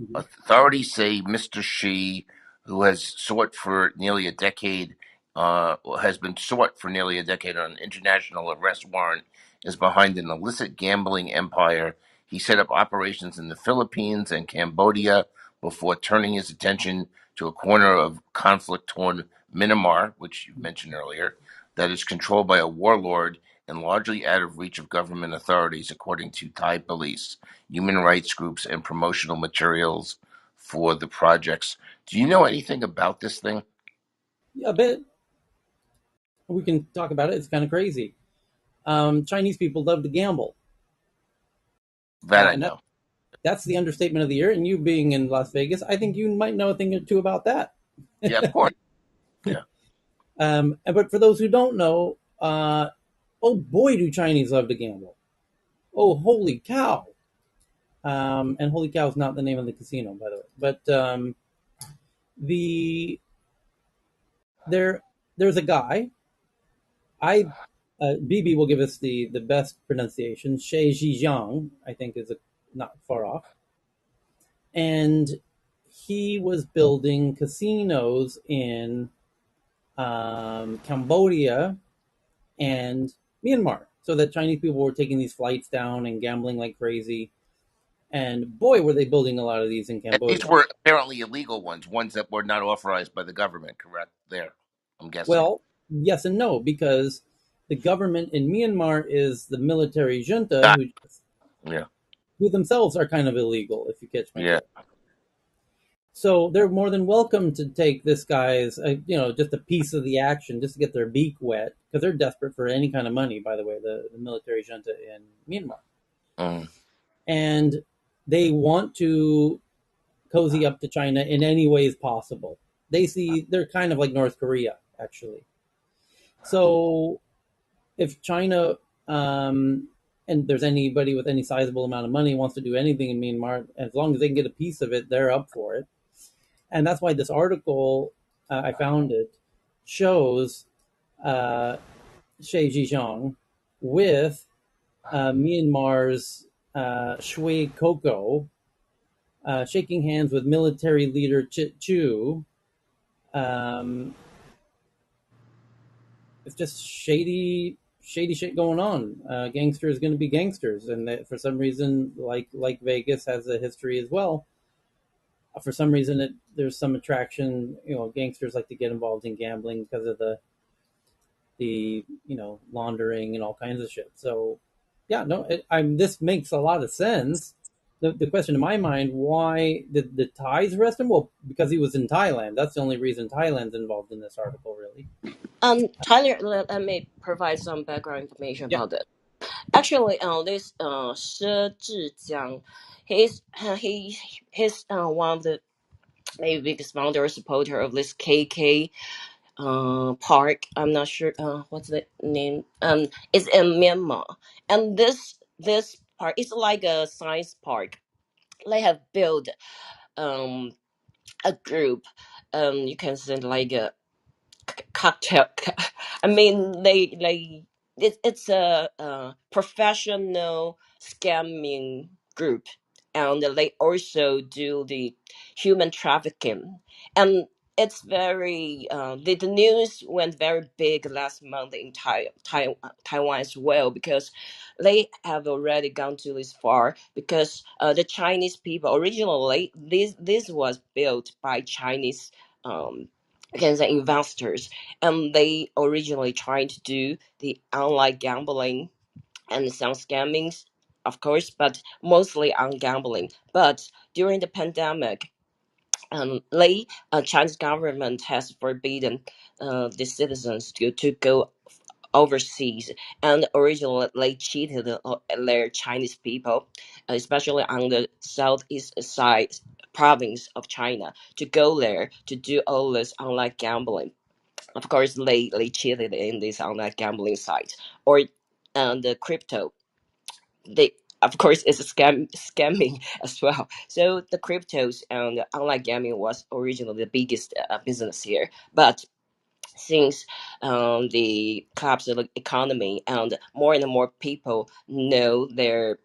Mm-hmm. Authorities say Mr. Shi, who has been sought for nearly a decade on an international arrest warrant, is behind an illicit gambling empire. He set up operations in the Philippines and Cambodia before turning his attention to a corner of conflict-torn Myanmar, which you mentioned earlier, that is controlled by a warlord and largely out of reach of government authorities, according to Thai police, human rights groups, and promotional materials for the projects. Do you know anything about this thing? Yeah, a bit. We can talk about it. It's kind of crazy. Chinese people love to gamble, That I and know. that's the understatement of the year. And you being in Las Vegas, I think you might know a thing or two about that. Yeah, of course. Yeah. But for those who don't know, oh boy, do Chinese love to gamble. Oh, holy cow. And Holy Cow is not the name of the casino, by the way. But the there's a guy. I BB will give us the best pronunciation. Shi Zhijiang, I think, is not far off. And he was building casinos in Cambodia and Myanmar, so that Chinese people were taking these flights down and gambling like crazy. And boy, were they building a lot of these in And these Cambodia. were apparently illegal ones that were not authorized by the government, correct? There, I'm guessing. Well, yes and no, because the government in Myanmar is the military junta Got Yeah, who themselves are kind of illegal, if you catch my yeah. drift. So they're more than welcome to take this guy's, just a piece of the action just to get their beak wet because they're desperate for any kind of money, by the way, the military junta in Myanmar. Mm. And they want to cozy up to China in any ways possible. They're kind of like North Korea, actually. So if China and there's anybody with any sizable amount of money wants to do anything in Myanmar, as long as they can get a piece of it, they're up for it. And that's why this article I found it shows Shi Zhijiang with Myanmar's Shui Koko shaking hands with military leader Chit Chu. Um, it's just shady shit going on. Gangsters going to be gangsters, and for some reason, like Vegas has a history as well. For some reason, there's some attraction. Gangsters like to get involved in gambling because of the laundering and all kinds of shit. So, yeah, no, this makes a lot of sense. The question in my mind: why did the Thais arrest him? Well, because he was in Thailand. That's the only reason Thailand's involved in this article, really. Tyler, let me provide some background information Yeah. about it. Actually, this Shi Zhijiang, he's one of the maybe biggest founder or supporter of this KK park. I'm not sure what's the name. It's in Myanmar, and this park is like a science park. They have built um a group. You can say like a cocktail. I mean, it's a, professional scamming group, and they also do the human trafficking. And it's very the news went very big last month in Taiwan as well, because they have already gone to this far, because the Chinese people originally, this was built by Chinese against the investors, and they originally tried to do the online gambling and some scammings, of course, but mostly on gambling. But during the pandemic, late Chinese government has forbidden the citizens to go overseas, and originally they cheated their Chinese people, especially on the southeast side province of China, to go there to do all this online gambling. Of course, they cheated in this online gambling site, or the crypto. They, of course, it's a scamming as well. So the cryptos and the online gaming was originally the biggest business here, but since the collapse of the economy and more people know their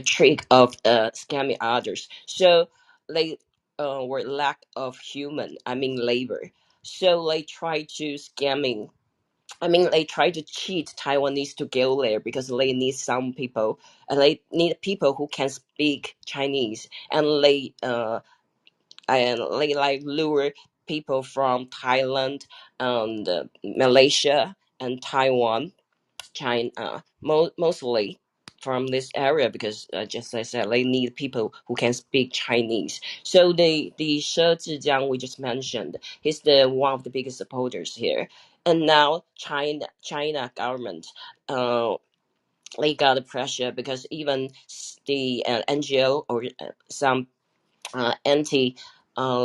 trick of scamming others, so they were lack of human, I mean labor. So they try to scamming. I mean, they try to cheat Taiwanese to go there because they need some people, and they need people who can speak Chinese, and they like lure people from Thailand and Malaysia and Taiwan, China, mostly. from this area because just as I said, they need people who can speak Chinese. So the She Zhijiang we just mentioned, he's the one of the biggest supporters here. And now China government, they got the pressure because even the NGO or some anti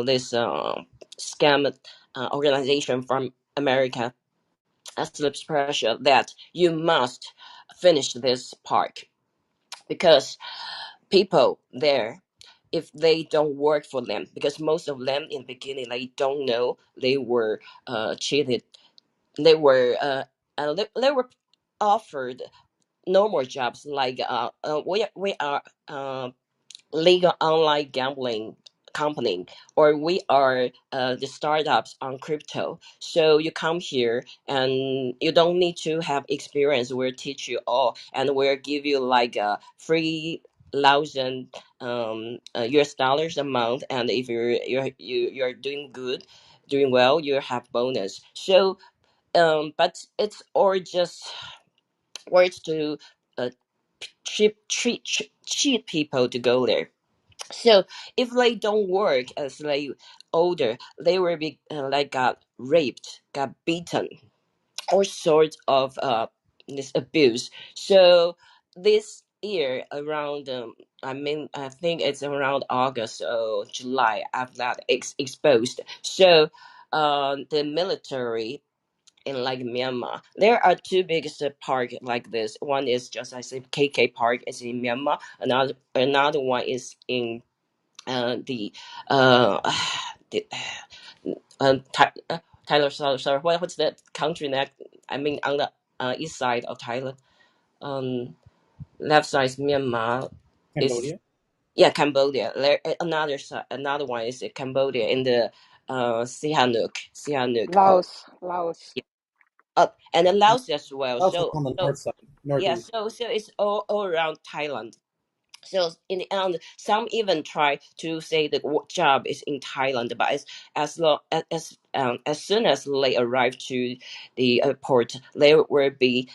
this scam organization from America slips pressure that you must finish this park because people there, if they don't work for them, because most of them in the beginning they don't know, they were cheated, they were they were offered normal jobs like we are legal online gambling company, or we are the startups on crypto. So you come here and you don't need to have experience. We'll teach you all, and we'll give you like a free thousand US dollars a month. And if you're doing good, doing well, you have bonus. So but it's all just words to uh, cheat people to go there. So if they don't work as they older, they will be like got raped, got beaten, all sorts of this abuse. So this year around, I think it's around August or July after that exposed. So the military in like Myanmar, there are two biggest park like this. One is just I said KK Park is in Myanmar. Another one is in the uh the Tyler, sorry, what's that country that I mean on the east side of Thailand, left side is Myanmar, is Cambodia. yeah, Cambodia. There another another one is Cambodia in the Sihanouk. Laos. Yeah. And then Laos as well. Laos is on the So north side, yeah, northeast. so it's all around Thailand. So in the end, some even try to say the job is in Thailand, but as long as soon as they arrive to the airport, they will be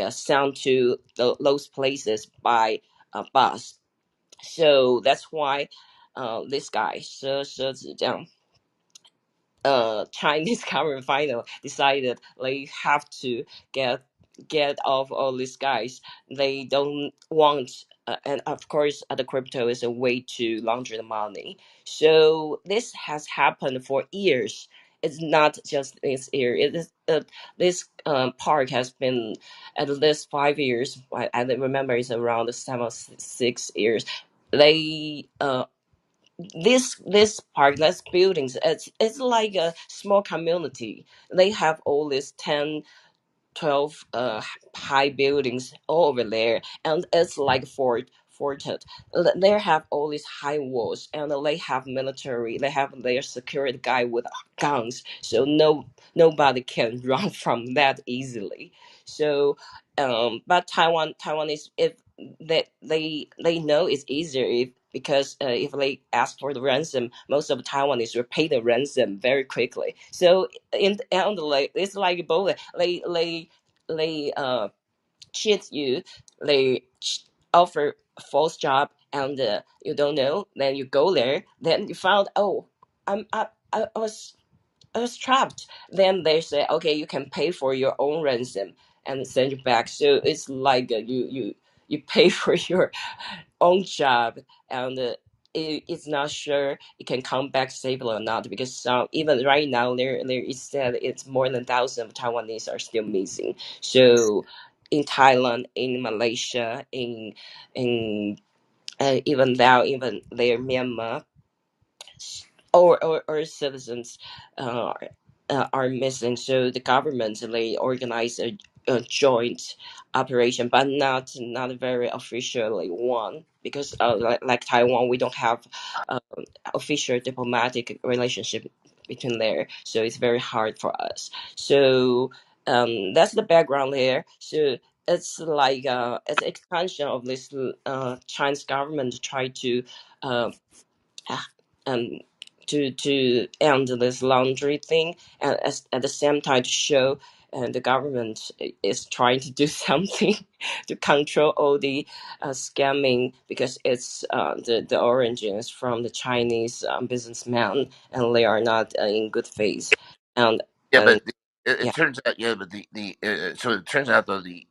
sent to those places by bus. So that's why this guy, Chinese government final decided they have to get off all these guys. They don't want, and of course, the crypto is a way to launder the money. So this has happened for years. It's not just this year. It is this park has been at least 5 years. I don't remember it's around 6 years. They this park, this buildings, it's like a small community. They have all these 10, 12 high buildings all over there, and it's like forted. They have all these high walls, and they have military, they have their security guy with guns, so nobody can run from that easily. So but Taiwan is, if they know it's easier if, because if they ask for the ransom, most of Taiwanese will pay the ransom very quickly. So in the end, like it's like both. They cheat you. They offer a false job, and you don't know. Then you go there. Then you found, oh, I was trapped. Then they say, okay, you can pay for your own ransom and send you back. So it's like you pay for your own job, and it's not sure it can come back safely or not, because even right now there is said it's more than 1,000 of Taiwanese are still missing. So in Thailand, in Malaysia, in even now, even there Myanmar, or citizens uh, are missing. So the government, they organize a joint operation, but not very officially one, because like Taiwan, we don't have uh, official diplomatic relationship between there, so it's very hard for us. So that's the background there. So it's like it's expansion of this Chinese government to try to uh, ah, um to end this laundry thing, and at the same time to show and the government is trying to do something to control all the scamming, because it's the origin is from the Chinese businessmen, and they are not in good faith. And Yeah, and but it yeah, turns out, yeah, but so it turns out though the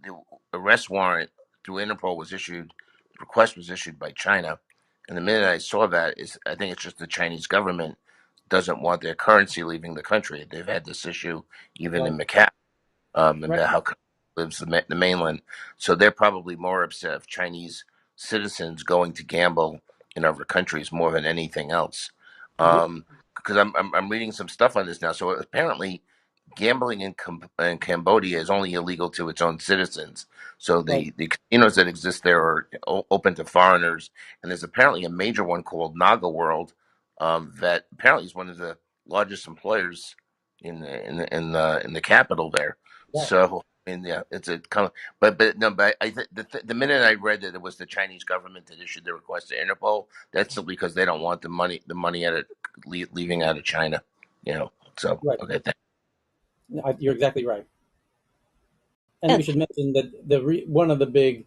arrest warrant through Interpol was issued, the request was issued by China, and the minute I saw that is, I think it's just the Chinese government doesn't want their currency leaving the country. They've had this issue even in Right. Macau, and Right. how lives the mainland. So they're probably more upset of Chinese citizens going to gamble in other countries more than anything else. Yep. Because I'm reading some stuff on this now. So apparently, gambling in Cambodia is only illegal to its own citizens. So Right. the casinos that exist there are open to foreigners, and there's apparently a major one called Naga World, that apparently is one of the largest employers in the capital there. Yeah. So, and yeah, it's a kind of, but no, but the minute I read that it was the Chinese government that issued the request to Interpol, that's simply because they don't want the money out of leaving out of China, you know. So Right. okay, You're exactly right. And we and should mention that one of the big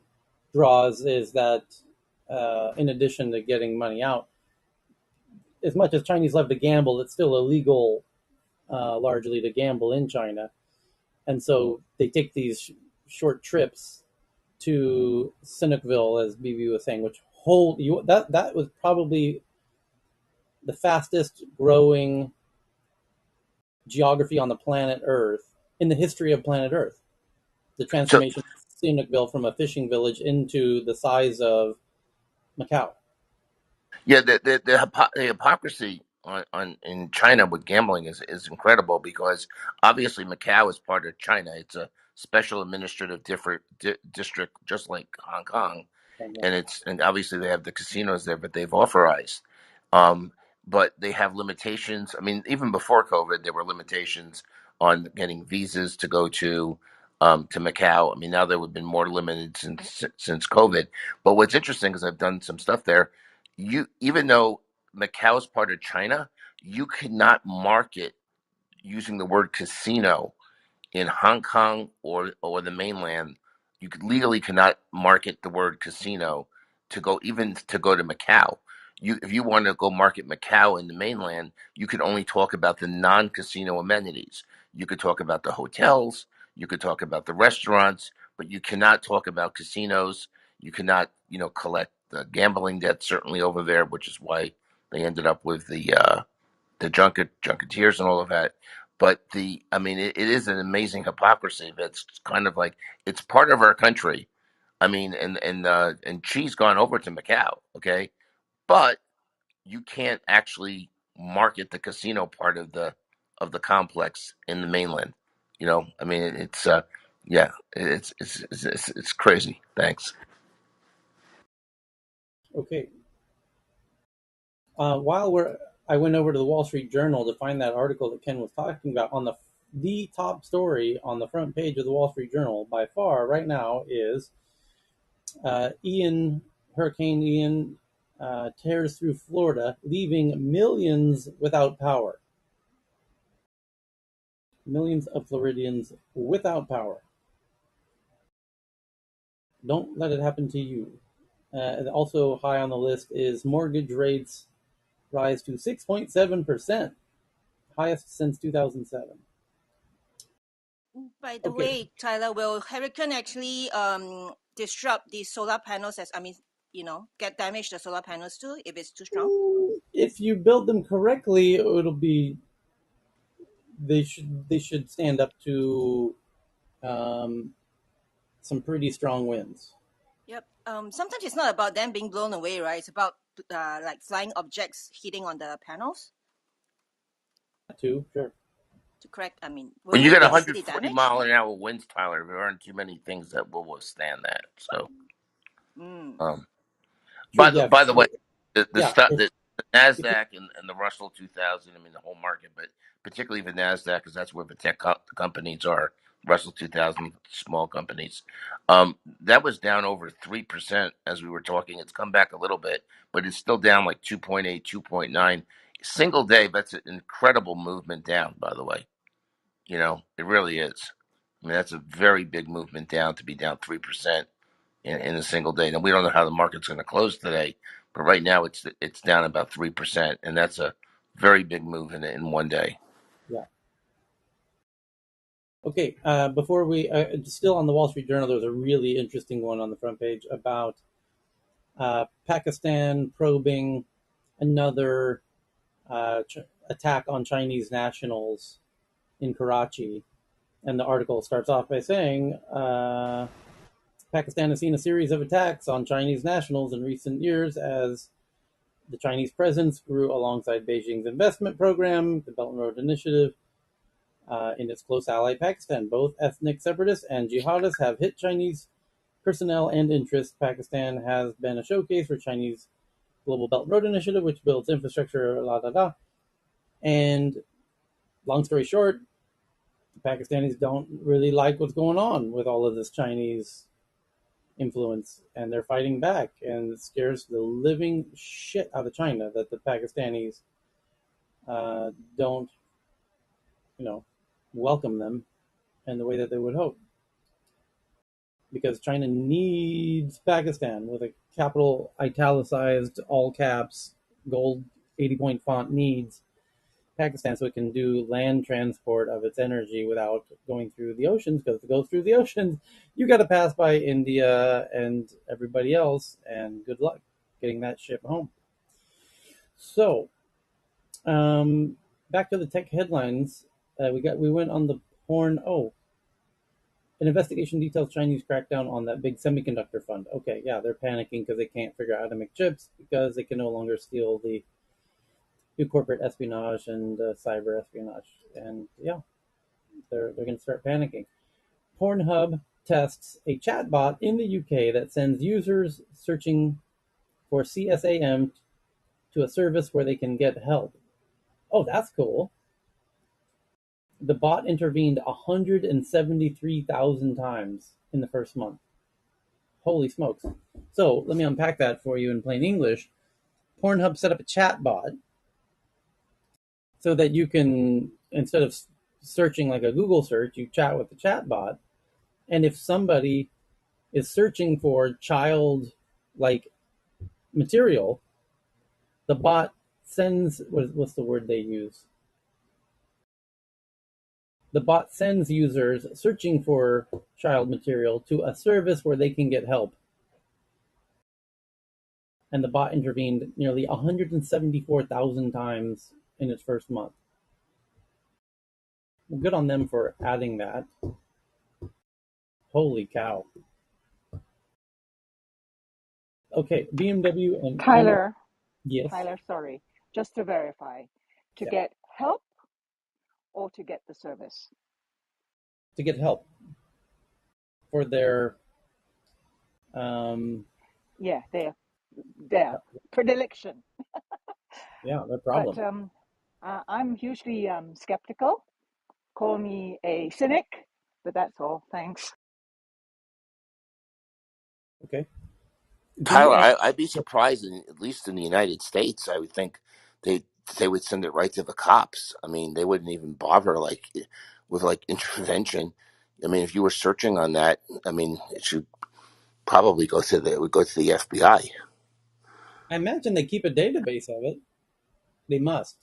draws is that, in addition to getting money out, as much as Chinese love to gamble, it's still illegal, largely, to gamble in China. And so they take these short trips to Sinukville, as BB was saying, which that was probably the fastest growing geography on the planet Earth in the history of planet Earth. The so transformation of Sinukville from a fishing village into the size of Macau. yeah, the hypocrisy on in China with gambling is incredible because obviously Macau is part of China. It's a special administrative district, just like Hong Kong, and obviously they have the casinos there, but they've authorized. Um, but they have limitations. I mean, even before COVID, there were limitations on getting visas to go to Macau. I mean, now there have been more limited since COVID. But what's interesting is I've done some stuff there. You even though Macau is part of China, you cannot market using the word casino in Hong Kong or the mainland. You could legally cannot market the word casino to go to Macau. If you want to go market Macau in the mainland, you could only talk about the non-casino amenities. You could talk about the hotels, you could talk about the restaurants, but you cannot talk about casinos. You cannot, collect the gambling debt certainly over there, which is why they ended up with the junketeers and all of that. But I mean, it is an amazing hypocrisy. That's kind of like it's part of our country. I mean, and she's gone over to Macau, okay, but you can't actually market the casino part of the complex in the mainland. I mean, yeah, it's crazy. Thanks. Okay. I went over to the Wall Street Journal to find that article that Ken was talking about. On the top story on the front page of the Wall Street Journal by far right now is Hurricane Ian tears through Florida, leaving millions without power. Millions of Floridians without power. Don't let it happen to you. Also high on the list is mortgage rates rise to 6.7%, highest since 2007. By the Okay, way, Tyler, will hurricane actually disrupt the solar panels? As I mean, get damage the solar panels too if it's too strong. if you build them correctly, it'll be they should stand up to um, some pretty strong winds. Yep. Sometimes it's not about them being blown away, right? It's about like flying objects hitting on the panels Too sure. to correct. I mean, When will you we get really see the 140 damage? mile an hour winds, Tyler, there aren't too many things that will withstand that. So, Mm. um, True. By the Yeah. by the way, the Yeah. stock If, the if Nasdaq and the Russell 2000. I mean the whole market, but particularly the Nasdaq because that's where the companies are. Russell 2000 small companies. That was down over 3% as we were talking. It's come back a little bit, but it's still down like 2.8, 2.9 single day. That's an incredible movement down. By the way, it really is. I mean, that's a very big movement down to be down 3% in a single day. Now we don't know how the market's going to close today, but right now it's down about 3%, and that's a very big move in one day. Yeah. Okay. Before we still on the Wall Street Journal, there was a really interesting one on the front page about Pakistan probing another attack on Chinese nationals in Karachi. And the article starts off by saying Pakistan has seen a series of attacks on Chinese nationals in recent years as the Chinese presence grew alongside Beijing's investment program, the Belt and Road Initiative, in its close ally Pakistan. Both ethnic separatists and jihadists have hit Chinese personnel and interests. Pakistan has been a showcase for Chinese Global Belt and Road Initiative, which builds infrastructure, la da da. And long story short, the Pakistanis don't really like what's going on with all of this Chinese influence, and they're fighting back, and it scares the living shit out of China that the Pakistanis don't, welcome them in the way that they would hope. Because China needs Pakistan with a capital italicized, all caps, gold 80-point font needs Pakistan so it can do land transport of its energy without going through the oceans, because to go through the oceans, you got to pass by India and everybody else, and good luck getting that ship home. So, back to the tech headlines. We went on the porn. Oh, an investigation details Chinese crackdown on that big semiconductor fund. Okay, yeah, they're panicking because they can't figure out how to make chips because they can no longer steal the do corporate espionage and cyber espionage. And yeah, they're going to start panicking. Pornhub tests a chatbot in the UK that sends users searching for CSAM to a service where they can get help. Oh, that's cool. The bot intervened 173,000 times in the first month. Holy smokes. So let me unpack that for you in plain English. Pornhub set up a chatbot so that you can, instead of searching like a Google search, you chat with the chatbot. And if somebody is searching for child like material, the bot sends, what's the word they use? The bot sends users searching for child material to a service where they can get help. And the bot intervened nearly 174,000 times in its first month. Well, good on them for adding that. Holy cow. Okay, BMW and Tyler, yes, Tyler, sorry, just to verify, to yeah, get help or to get the service? to get help for their um, Yeah, their predilection. their But problem. I'm hugely skeptical. Call me a cynic, but that's all. Thanks. Okay. Tyler, BM, I'd be surprised, at least in the United States, I would think they they would send it right to the cops. I mean, they wouldn't even bother with intervention. I mean, if you were searching on that, I mean, it should probably it would go to the FBI. I imagine they keep a database of it. They must.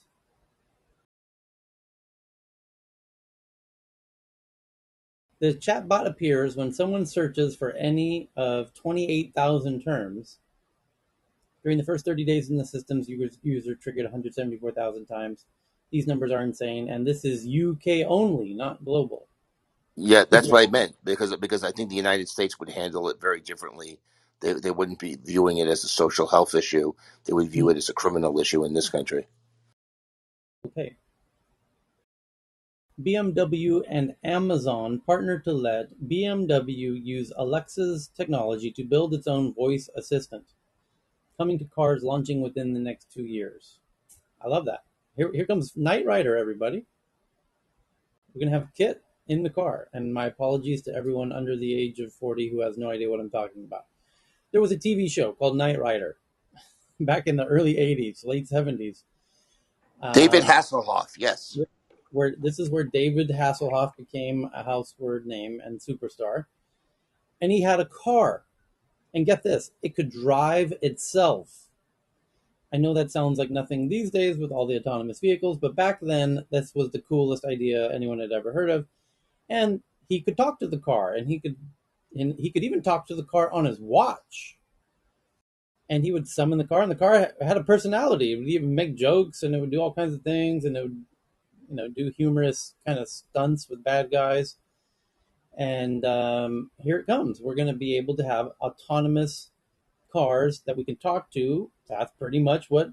The chatbot appears when someone searches for any of 28,000 terms. During the first 30 days in the system's user triggered 174,000 times. These numbers are insane, and this is UK only, not global. Yeah, that's what I meant because I think the United States would handle it very differently. They wouldn't be viewing it as a social health issue. They would view it as a criminal issue in this country. Okay. BMW and Amazon partnered to let BMW use Alexa's technology to build its own voice assistant, coming to cars launching within the next 2 years. I love that. Here comes Knight Rider, everybody. We're going to have Kit in the car. And my apologies to everyone under the age of 40 who has no idea what I'm talking about. There was a TV show called Knight Rider back in the early 80s, late 70s. David Hasselhoff, yes. where this is where David Hasselhoff became a household name and superstar. And he had a car. And get this, it could drive itself. I know that sounds like nothing these days with all the autonomous vehicles, but back then, this was the coolest idea anyone had ever heard of. And he could talk to the car, and he could even talk to the car on his watch. And he would summon the car, and the car had a personality. It would even make jokes, and it would do all kinds of things, and it would, do humorous kind of stunts with bad guys. And here it comes. We're going to be able to have autonomous cars that we can talk to. That's pretty much what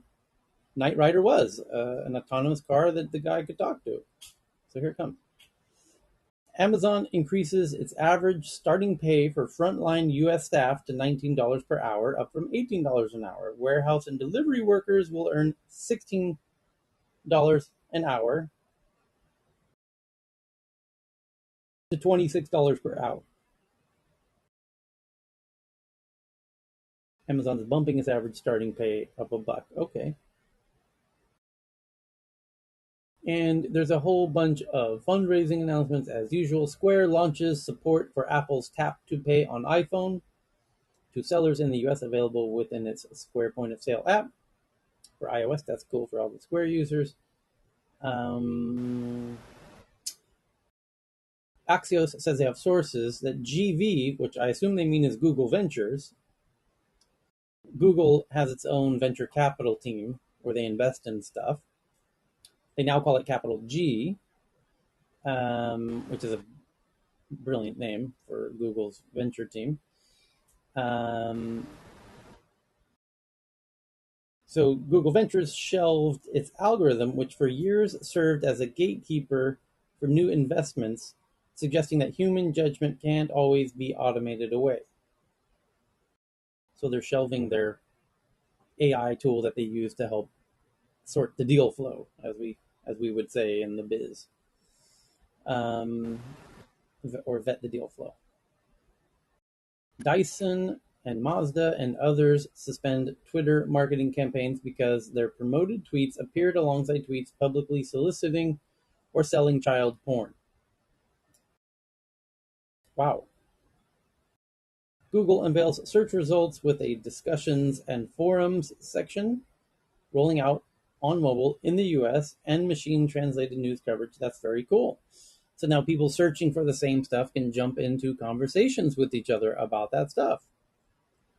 Knight Rider was, an autonomous car that the guy could talk to. So here it comes. Amazon increases its average starting pay for frontline U.S. staff to $19 per hour, up from $18 an hour. Warehouse and delivery workers will earn $16 an hour to $26 per hour. Amazon is bumping its average starting pay up a buck. Okay. And there's a whole bunch of fundraising announcements as usual. Square launches support for Apple's Tap to Pay on iPhone to sellers in the US, available within its Square point of sale app. For iOS, that's cool for all the Square users. Axios says they have sources that GV, which I assume they mean is Google Ventures, Google has its own venture capital team where they invest in stuff. They now call it Capital G, which is a brilliant name for Google's venture team. So Google Ventures shelved its algorithm, which for years served as a gatekeeper for new investments, suggesting that human judgment can't always be automated away. So they're shelving their AI tool that they use to help sort the deal flow, as we would say in the biz, or vet the deal flow. Dyson and Mazda and others suspend Twitter marketing campaigns because their promoted tweets appeared alongside tweets publicly soliciting or selling child porn. Wow. Google unveils search results with a discussions and forums section rolling out on mobile in the US and machine translated news coverage. That's very cool. So now people searching for the same stuff can jump into conversations with each other about that stuff.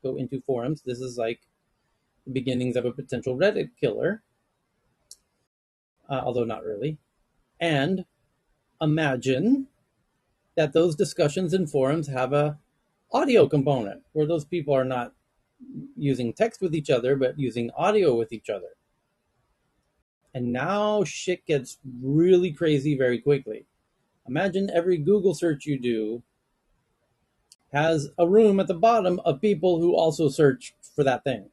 Go into forums. This is like the beginnings of a potential Reddit killer, although not really. And imagine that those discussions and forums have a audio component where those people are not using text with each other, but using audio with each other. And now shit gets really crazy very quickly. Imagine every Google search you do has a room at the bottom of people who also search for that thing.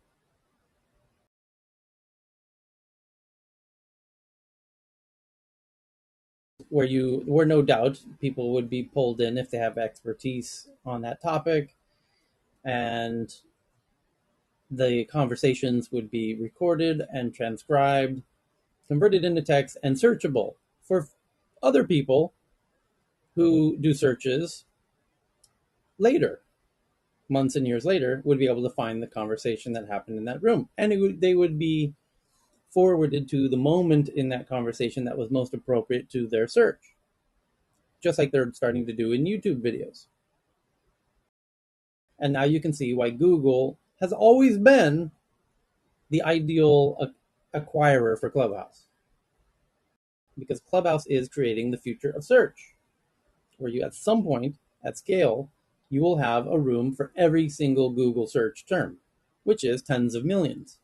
Where no doubt people would be pulled in if they have expertise on that topic, and the conversations would be recorded and transcribed, converted into text, and searchable for other people who do searches later, months and years later, would be able to find the conversation that happened in that room. And they would be forwarded to the moment in that conversation that was most appropriate to their search, just like they're starting to do in YouTube videos. And now you can see why Google has always been the ideal acquirer for Clubhouse. Because Clubhouse is creating the future of search, where you at some point, at scale, you will have a room for every single Google search term, which is tens of millions.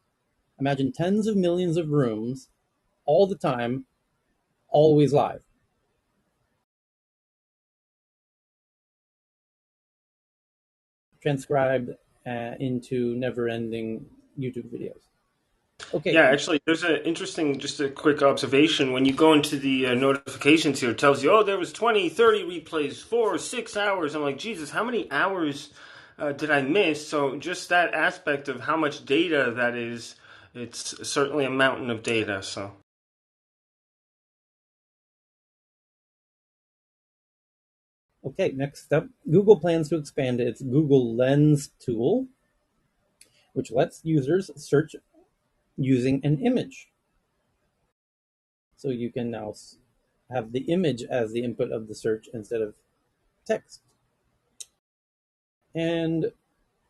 Imagine tens of millions of rooms all the time, always live. Transcribed into never-ending YouTube videos. Okay. Yeah, actually, there's just a quick observation. When you go into the notifications here, it tells you, oh, there was 20, 30 replays, 4, 6 hours. I'm like, Jesus, how many hours did I miss? So just that aspect of how much data that is, it's certainly a mountain of data. So Okay, next up, Google plans to expand its Google Lens tool, which lets users search using an image. So you can now have the image as the input of the search instead of text. And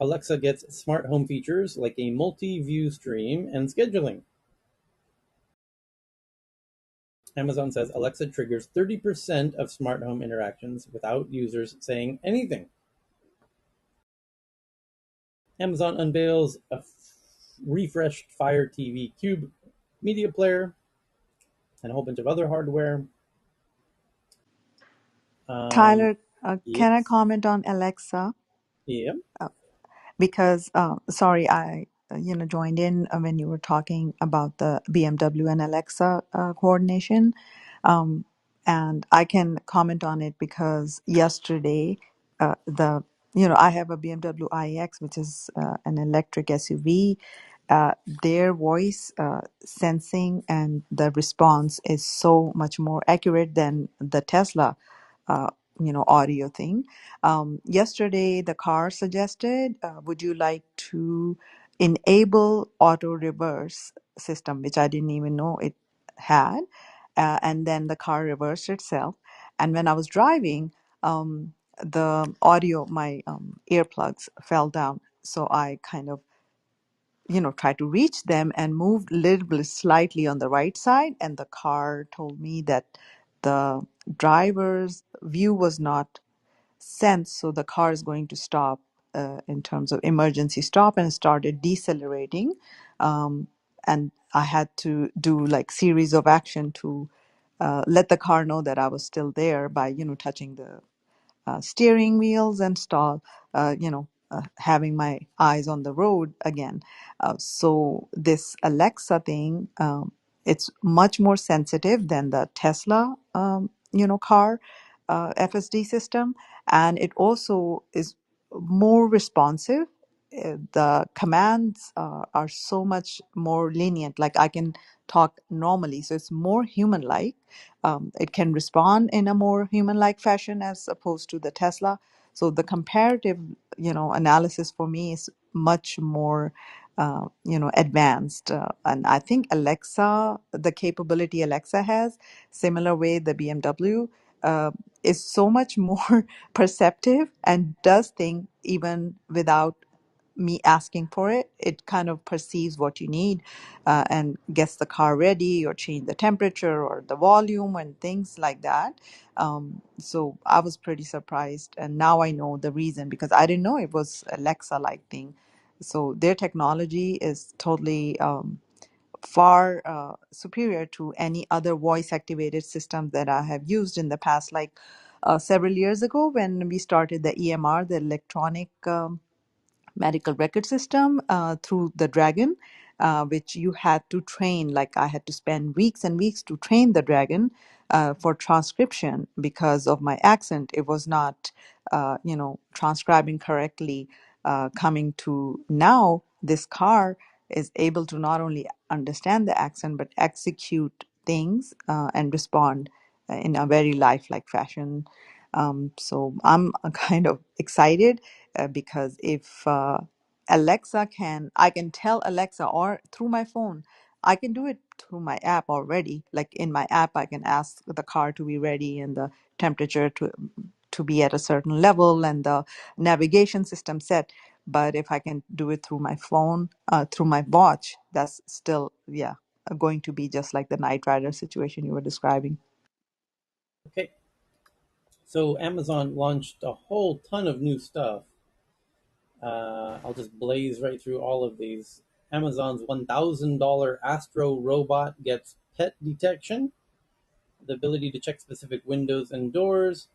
Alexa gets smart home features like a multi-view stream and scheduling. Amazon says Alexa triggers 30% of smart home interactions without users saying anything. Amazon unveils a refreshed Fire TV Cube media player and a whole bunch of other hardware. Um, Tyler, can I yes, comment on Alexa? yeah. Because sorry, I joined in when you were talking about the BMW and Alexa coordination, and I can comment on it because yesterday the I have a BMW iX, which is an electric SUV. Their voice sensing and the response is so much more accurate than the Tesla uh, audio thing. Yesterday, the car suggested, would you like to enable auto reverse system, which I didn't even know it had. And then the car reversed itself. And when I was driving, the audio, my earplugs fell down. So I kind of, tried to reach them and moved a little bit slightly on the right side. And the car told me that the driver's view was not sense, so the car is going to stop in terms of emergency stop, and started decelerating. And I had to do like series of action to let the car know that I was still there by touching the steering wheels and stall, having my eyes on the road again. So this Alexa thing, it's much more sensitive than the Tesla, car FSD system, and it also is more responsive. The commands are so much more lenient. Like I can talk normally, so it's more human-like. It can respond in a more human-like fashion as opposed to the Tesla. So the comparative, analysis for me is much more, advanced. And I think Alexa, the capability Alexa has, similar way the BMW, uh, is so much more perceptive and does things even without me asking for it. It kind of perceives what you need and gets the car ready or change the temperature or the volume and things like that. So I was pretty surprised. And now I know the reason because I didn't know it was Alexa like thing. So their technology is totally far superior to any other voice activated system that I have used in the past. Like several years ago when we started the EMR, the electronic medical record system through the Dragon, which you had to train. Like I had to spend weeks and weeks to train the Dragon for transcription because of my accent. It was not, transcribing correctly. Coming to now, this car is able to not only understand the accent but execute things and respond in a very lifelike fashion. So I'm kind of excited because if Alexa I can tell Alexa or through my phone, I can do it through my app already. Like in my app, I can ask the car to be ready and the temperature to be at a certain level and the navigation system set. But if I can do it through my phone, through my watch, that's still, yeah, going to be just like the Night Rider situation you were describing. Okay, so Amazon launched a whole ton of new stuff. I'll just blaze right through all of these. Amazon's $1,000 Astro robot gets pet detection, the ability to check specific windows and doors,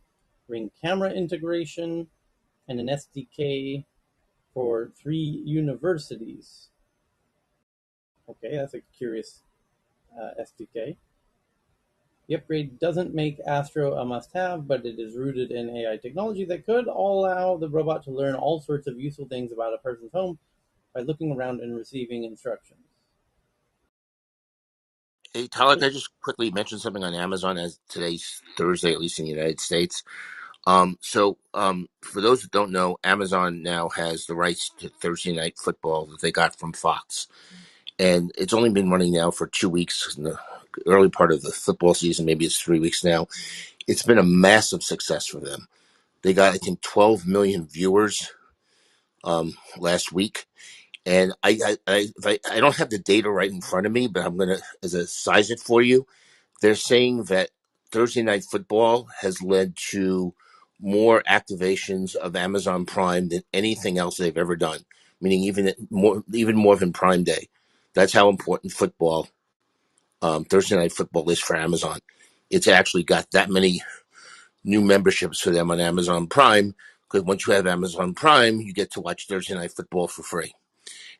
Ring camera integration, and an SDK for 3 universities. Okay, that's a curious SDK. The upgrade doesn't make Astro a must have, but it is rooted in AI technology that could allow the robot to learn all sorts of useful things about a person's home by looking around and receiving instructions. Hey, Tyler, can I just quickly mention something on Amazon as today's Thursday, at least in the United States? For those that don't know, Amazon now has the rights to Thursday Night Football that they got from Fox, and it's only been running now for 2 weeks in the early part of the football season. Maybe it's 3 weeks now. It's been a massive success for them. They got, I think, 12 million viewers last week. And I don't have the data right in front of me, but I'm gonna as a size it for you. They're saying that Thursday Night Football has led to more activations of Amazon Prime than anything else they've ever done. Meaning even more than Prime Day. That's how important football, Thursday Night Football, is for Amazon. It's actually got that many new memberships for them on Amazon Prime, because once you have Amazon Prime, you get to watch Thursday Night Football for free,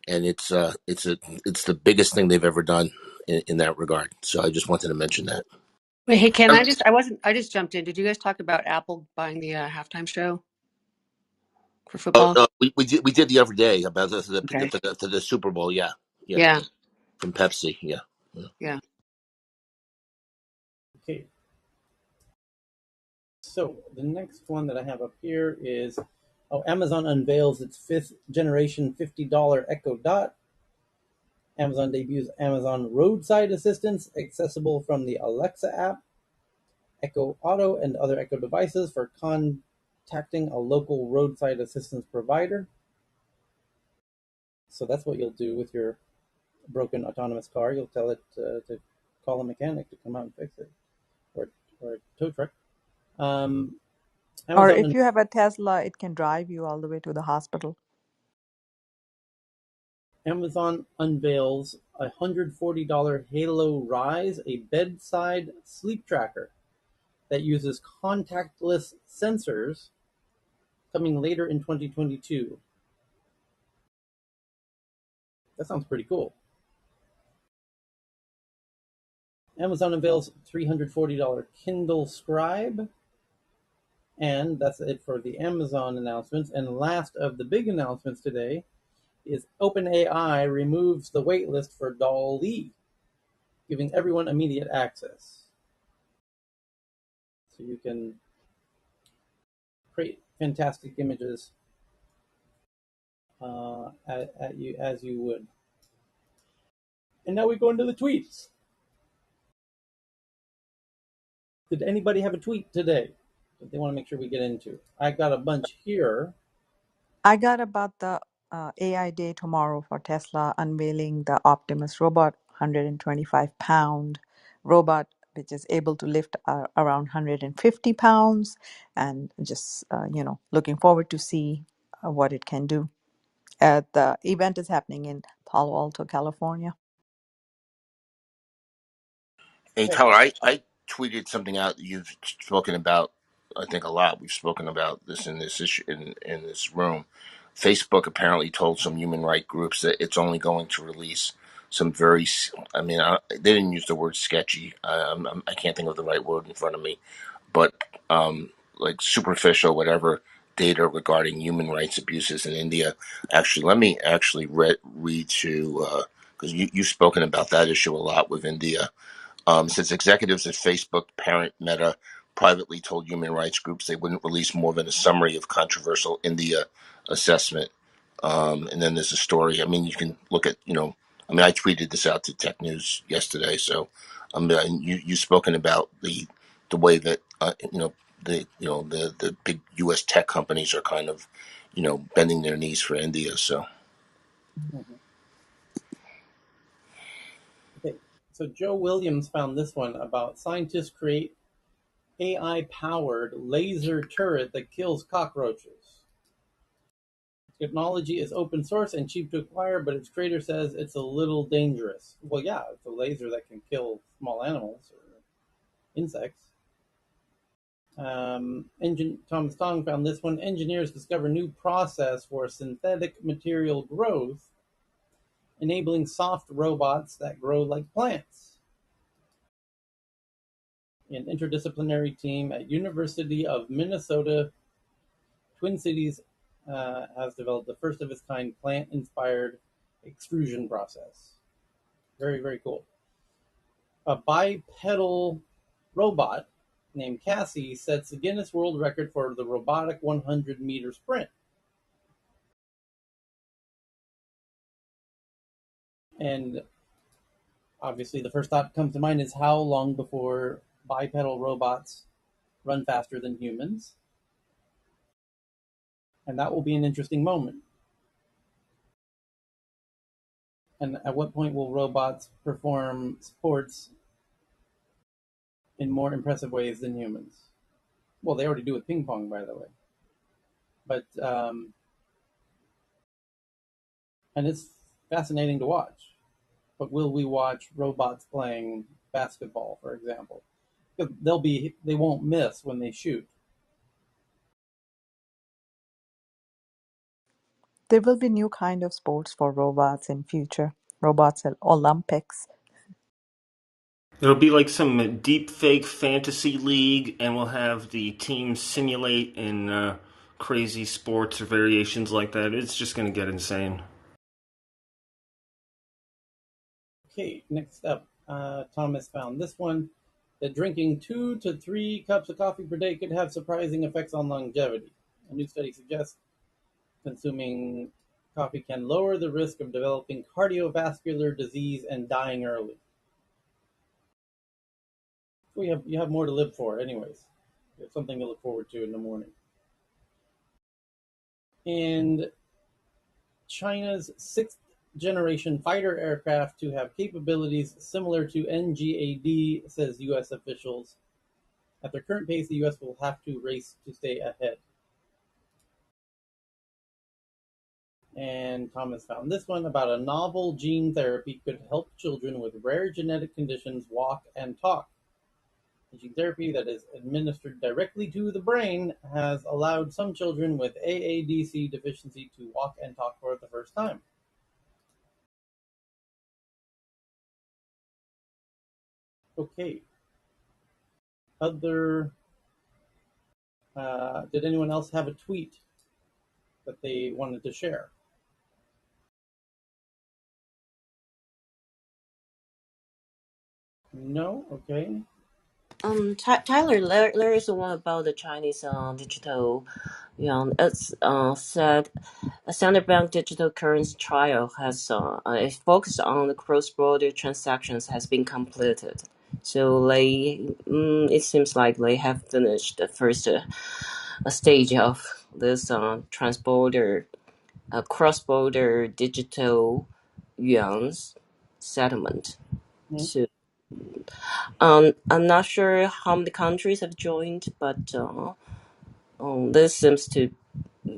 and it's the biggest thing they've ever done in that regard. So I just wanted to mention that. Wait, hey, Ken, I just jumped in. Did you guys talk about Apple buying the halftime show for football? We did the other day about Okay. the Super Bowl. Yeah, yeah, Yeah. from Pepsi. Yeah. Yeah. Okay, so the next one that I have up here is, Amazon unveils its fifth generation $50 Echo Dot. Amazon debuts Amazon Roadside Assistance, accessible from the Alexa app, Echo Auto, and other Echo devices for contacting a local roadside assistance provider. So that's what you'll do with your broken autonomous car. You'll tell it to call a mechanic to come out and fix it, or a tow truck. Um, Or if Amazon you have a Tesla, it can drive you all the way to the hospital. Amazon unveils a $140 Halo Rise, a bedside sleep tracker that uses contactless sensors, coming later in 2022. That sounds pretty cool. Amazon unveils $340 Kindle Scribe. And that's it for the Amazon announcements. And last of the big announcements today is OpenAI removes the waitlist for DALL-E, giving everyone immediate access. So you can create fantastic images as you would. And now we go into the tweets. Did anybody have a tweet today that they want to make sure we get into? I got a bunch here. I got about the AI day tomorrow for Tesla unveiling the Optimus robot, 125-pound robot, which is able to lift around 150 pounds, and just looking forward to see what it can do. The event is happening in Palo Alto, California. Hey, Okay. Tyler, I tweeted something out that you've spoken about. I think a lot. We've spoken about this in this issue in this room. Facebook apparently told some human rights groups that it's only going to release some I mean, they didn't use the word sketchy. I can't think of the right word in front of me, but like superficial, whatever data regarding human rights abuses in India. Actually, let me actually read to because you've spoken about that issue a lot with India. Since executives at Facebook parent Meta privately told human rights groups they wouldn't release more than a summary of controversial India assessment. And then there's a story. I mean, you can look at, I tweeted this out to Tech News yesterday. So, you've spoken about the way that, the big U.S. tech companies are kind of, bending their knees for India. So, Mhm. Okay. So Joe Williams found this one about scientists create AI-powered laser turret that kills cockroaches. Technology is open source and cheap to acquire, but its creator says it's a little dangerous. Well, yeah, it's a laser that can kill small animals or insects. Thomas Tong found this one. Engineers discover new process for synthetic material growth, enabling soft robots that grow like plants. An interdisciplinary team at University of Minnesota Twin Cities has developed the first of its kind plant-inspired extrusion process. Very, very cool. A bipedal robot named Cassie sets the Guinness World Record for the robotic 100-meter sprint. And obviously, the first thought that comes to mind is how long before bipedal robots run faster than humans? And that will be an interesting moment. And at what point will robots perform sports in more impressive ways than humans? Well, they already do with ping pong, by the way. But and it's fascinating to watch. But will we watch robots playing basketball, for example? Because they won't miss when they shoot. There will be new kind of sports for robots in future. Robots Olympics. It'll be like some deep fake fantasy league, and we'll have the teams simulate in crazy sports or variations like that. It's just going to get insane. Okay, next up, Thomas found this one, that drinking 2 to 3 cups of coffee per day could have surprising effects on longevity. A new study suggests consuming coffee can lower the risk of developing cardiovascular disease and dying early. So you have more to live for, anyways. You have something to look forward to in the morning. And China's sixth generation fighter aircraft to have capabilities similar to NGAD, says U.S. officials. At their current pace, the U.S. will have to race to stay ahead. And Thomas found this one about a novel gene therapy could help children with rare genetic conditions walk and talk. The gene therapy that is administered directly to the brain has allowed some children with AADC deficiency to walk and talk for the first time. Okay. Did anyone else have a tweet that they wanted to share? No? Okay. Tyler, there is one about the Chinese digital. It's said a central bank digital currency trial has is focused on the cross-border transactions has been completed. So it seems like they have finished the first stage of this cross-border digital yuan's settlement. Hmm. So I'm not sure how many countries have joined, but this seems to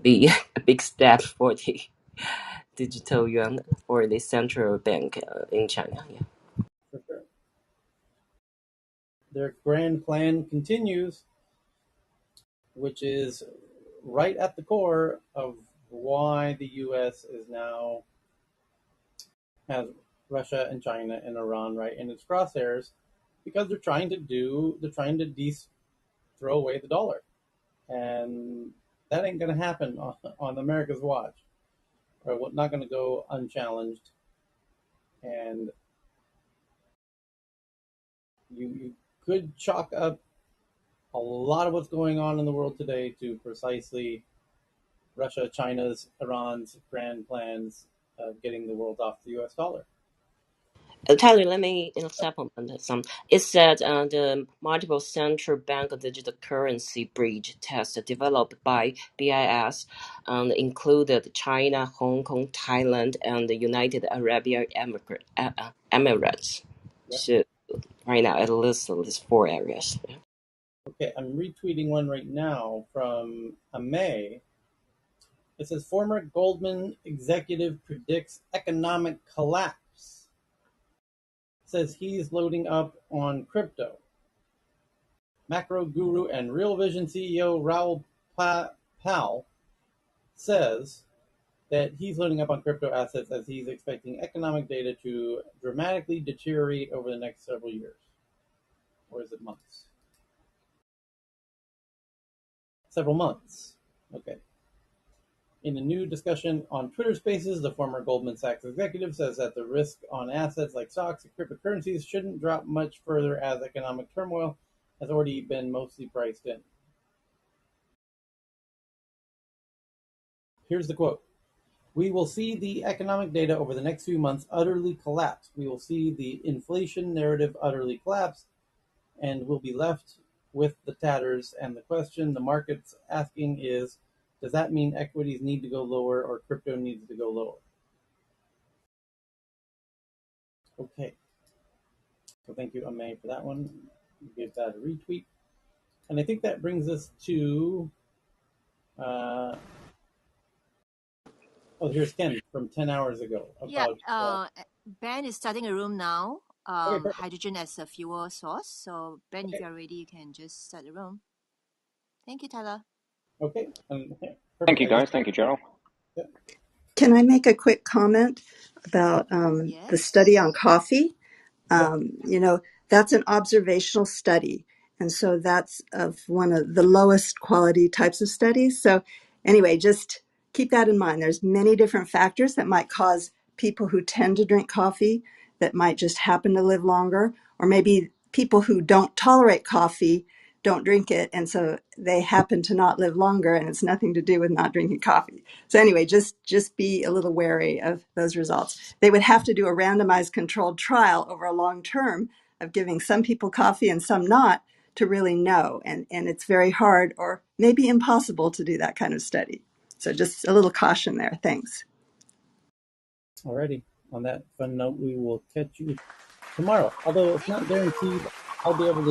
be a big step for the digital yuan for the central bank in China. Yeah. For sure. Their grand plan continues, which is right at the core of why the U.S. is now has Russia and China and Iran right in its crosshairs, because they're trying to throw away the dollar, and that ain't gonna happen on America's watch, or not gonna go unchallenged. And you could chalk up a lot of what's going on in the world today to precisely Russia, China's, Iran's grand plans of getting the world off the U.S. dollar. Tyler, let me supplement some. It said the multiple central bank digital currency bridge test developed by BIS included China, Hong Kong, Thailand, and the United Arab Emirates. Yeah. So right now, at least 4 areas. Yeah. Okay, I'm retweeting one right now from May. It says former Goldman executive predicts economic collapse. It says he's loading up on crypto. Macro guru and Real Vision CEO Raoul Pal says that he's loading up on crypto assets as he's expecting economic data to dramatically deteriorate over the next several years. Or is it months? Several months. Okay. In a new discussion on Twitter Spaces, the former Goldman Sachs executive says that the risk on assets like stocks and cryptocurrencies shouldn't drop much further as economic turmoil has already been mostly priced in. Here's the quote. We will see the economic data over the next few months utterly collapse. We will see the inflation narrative utterly collapse, and we'll be left with the tatters. And the question the market's asking is, does that mean equities need to go lower or crypto needs to go lower? Okay. So thank you, Ame, for that one. Give that a retweet. And I think that brings us to here's Ken from 10 hours ago Yeah, about Ben is starting a room now. okay, perfect. Hydrogen as a fuel source. So Ben, if Okay. you're ready, you can just start the room. Thank you, Tyler. Okay. Okay. Thank Perfect. you, I just guys. Thank you, Gerald. yeah. Can I make a quick comment about the study on Yes. coffee? Yeah. You know, that's an observational study. And so that's of one of the lowest quality types of studies. So anyway, just keep that in mind. There's many different factors that might cause people who tend to drink coffee that might just happen to live longer, or maybe people who don't tolerate coffee don't drink it. And so they happen to not live longer, and it's nothing to do with not drinking coffee. So anyway, just be a little wary of those results. They would have to do a randomized controlled trial over a long term of giving some people coffee and some not to really know. And it's very hard or maybe impossible to do that kind of study. So just a little caution there. Thanks. Alrighty. On that fun note, we will catch you tomorrow. Although it's not guaranteed I'll be able to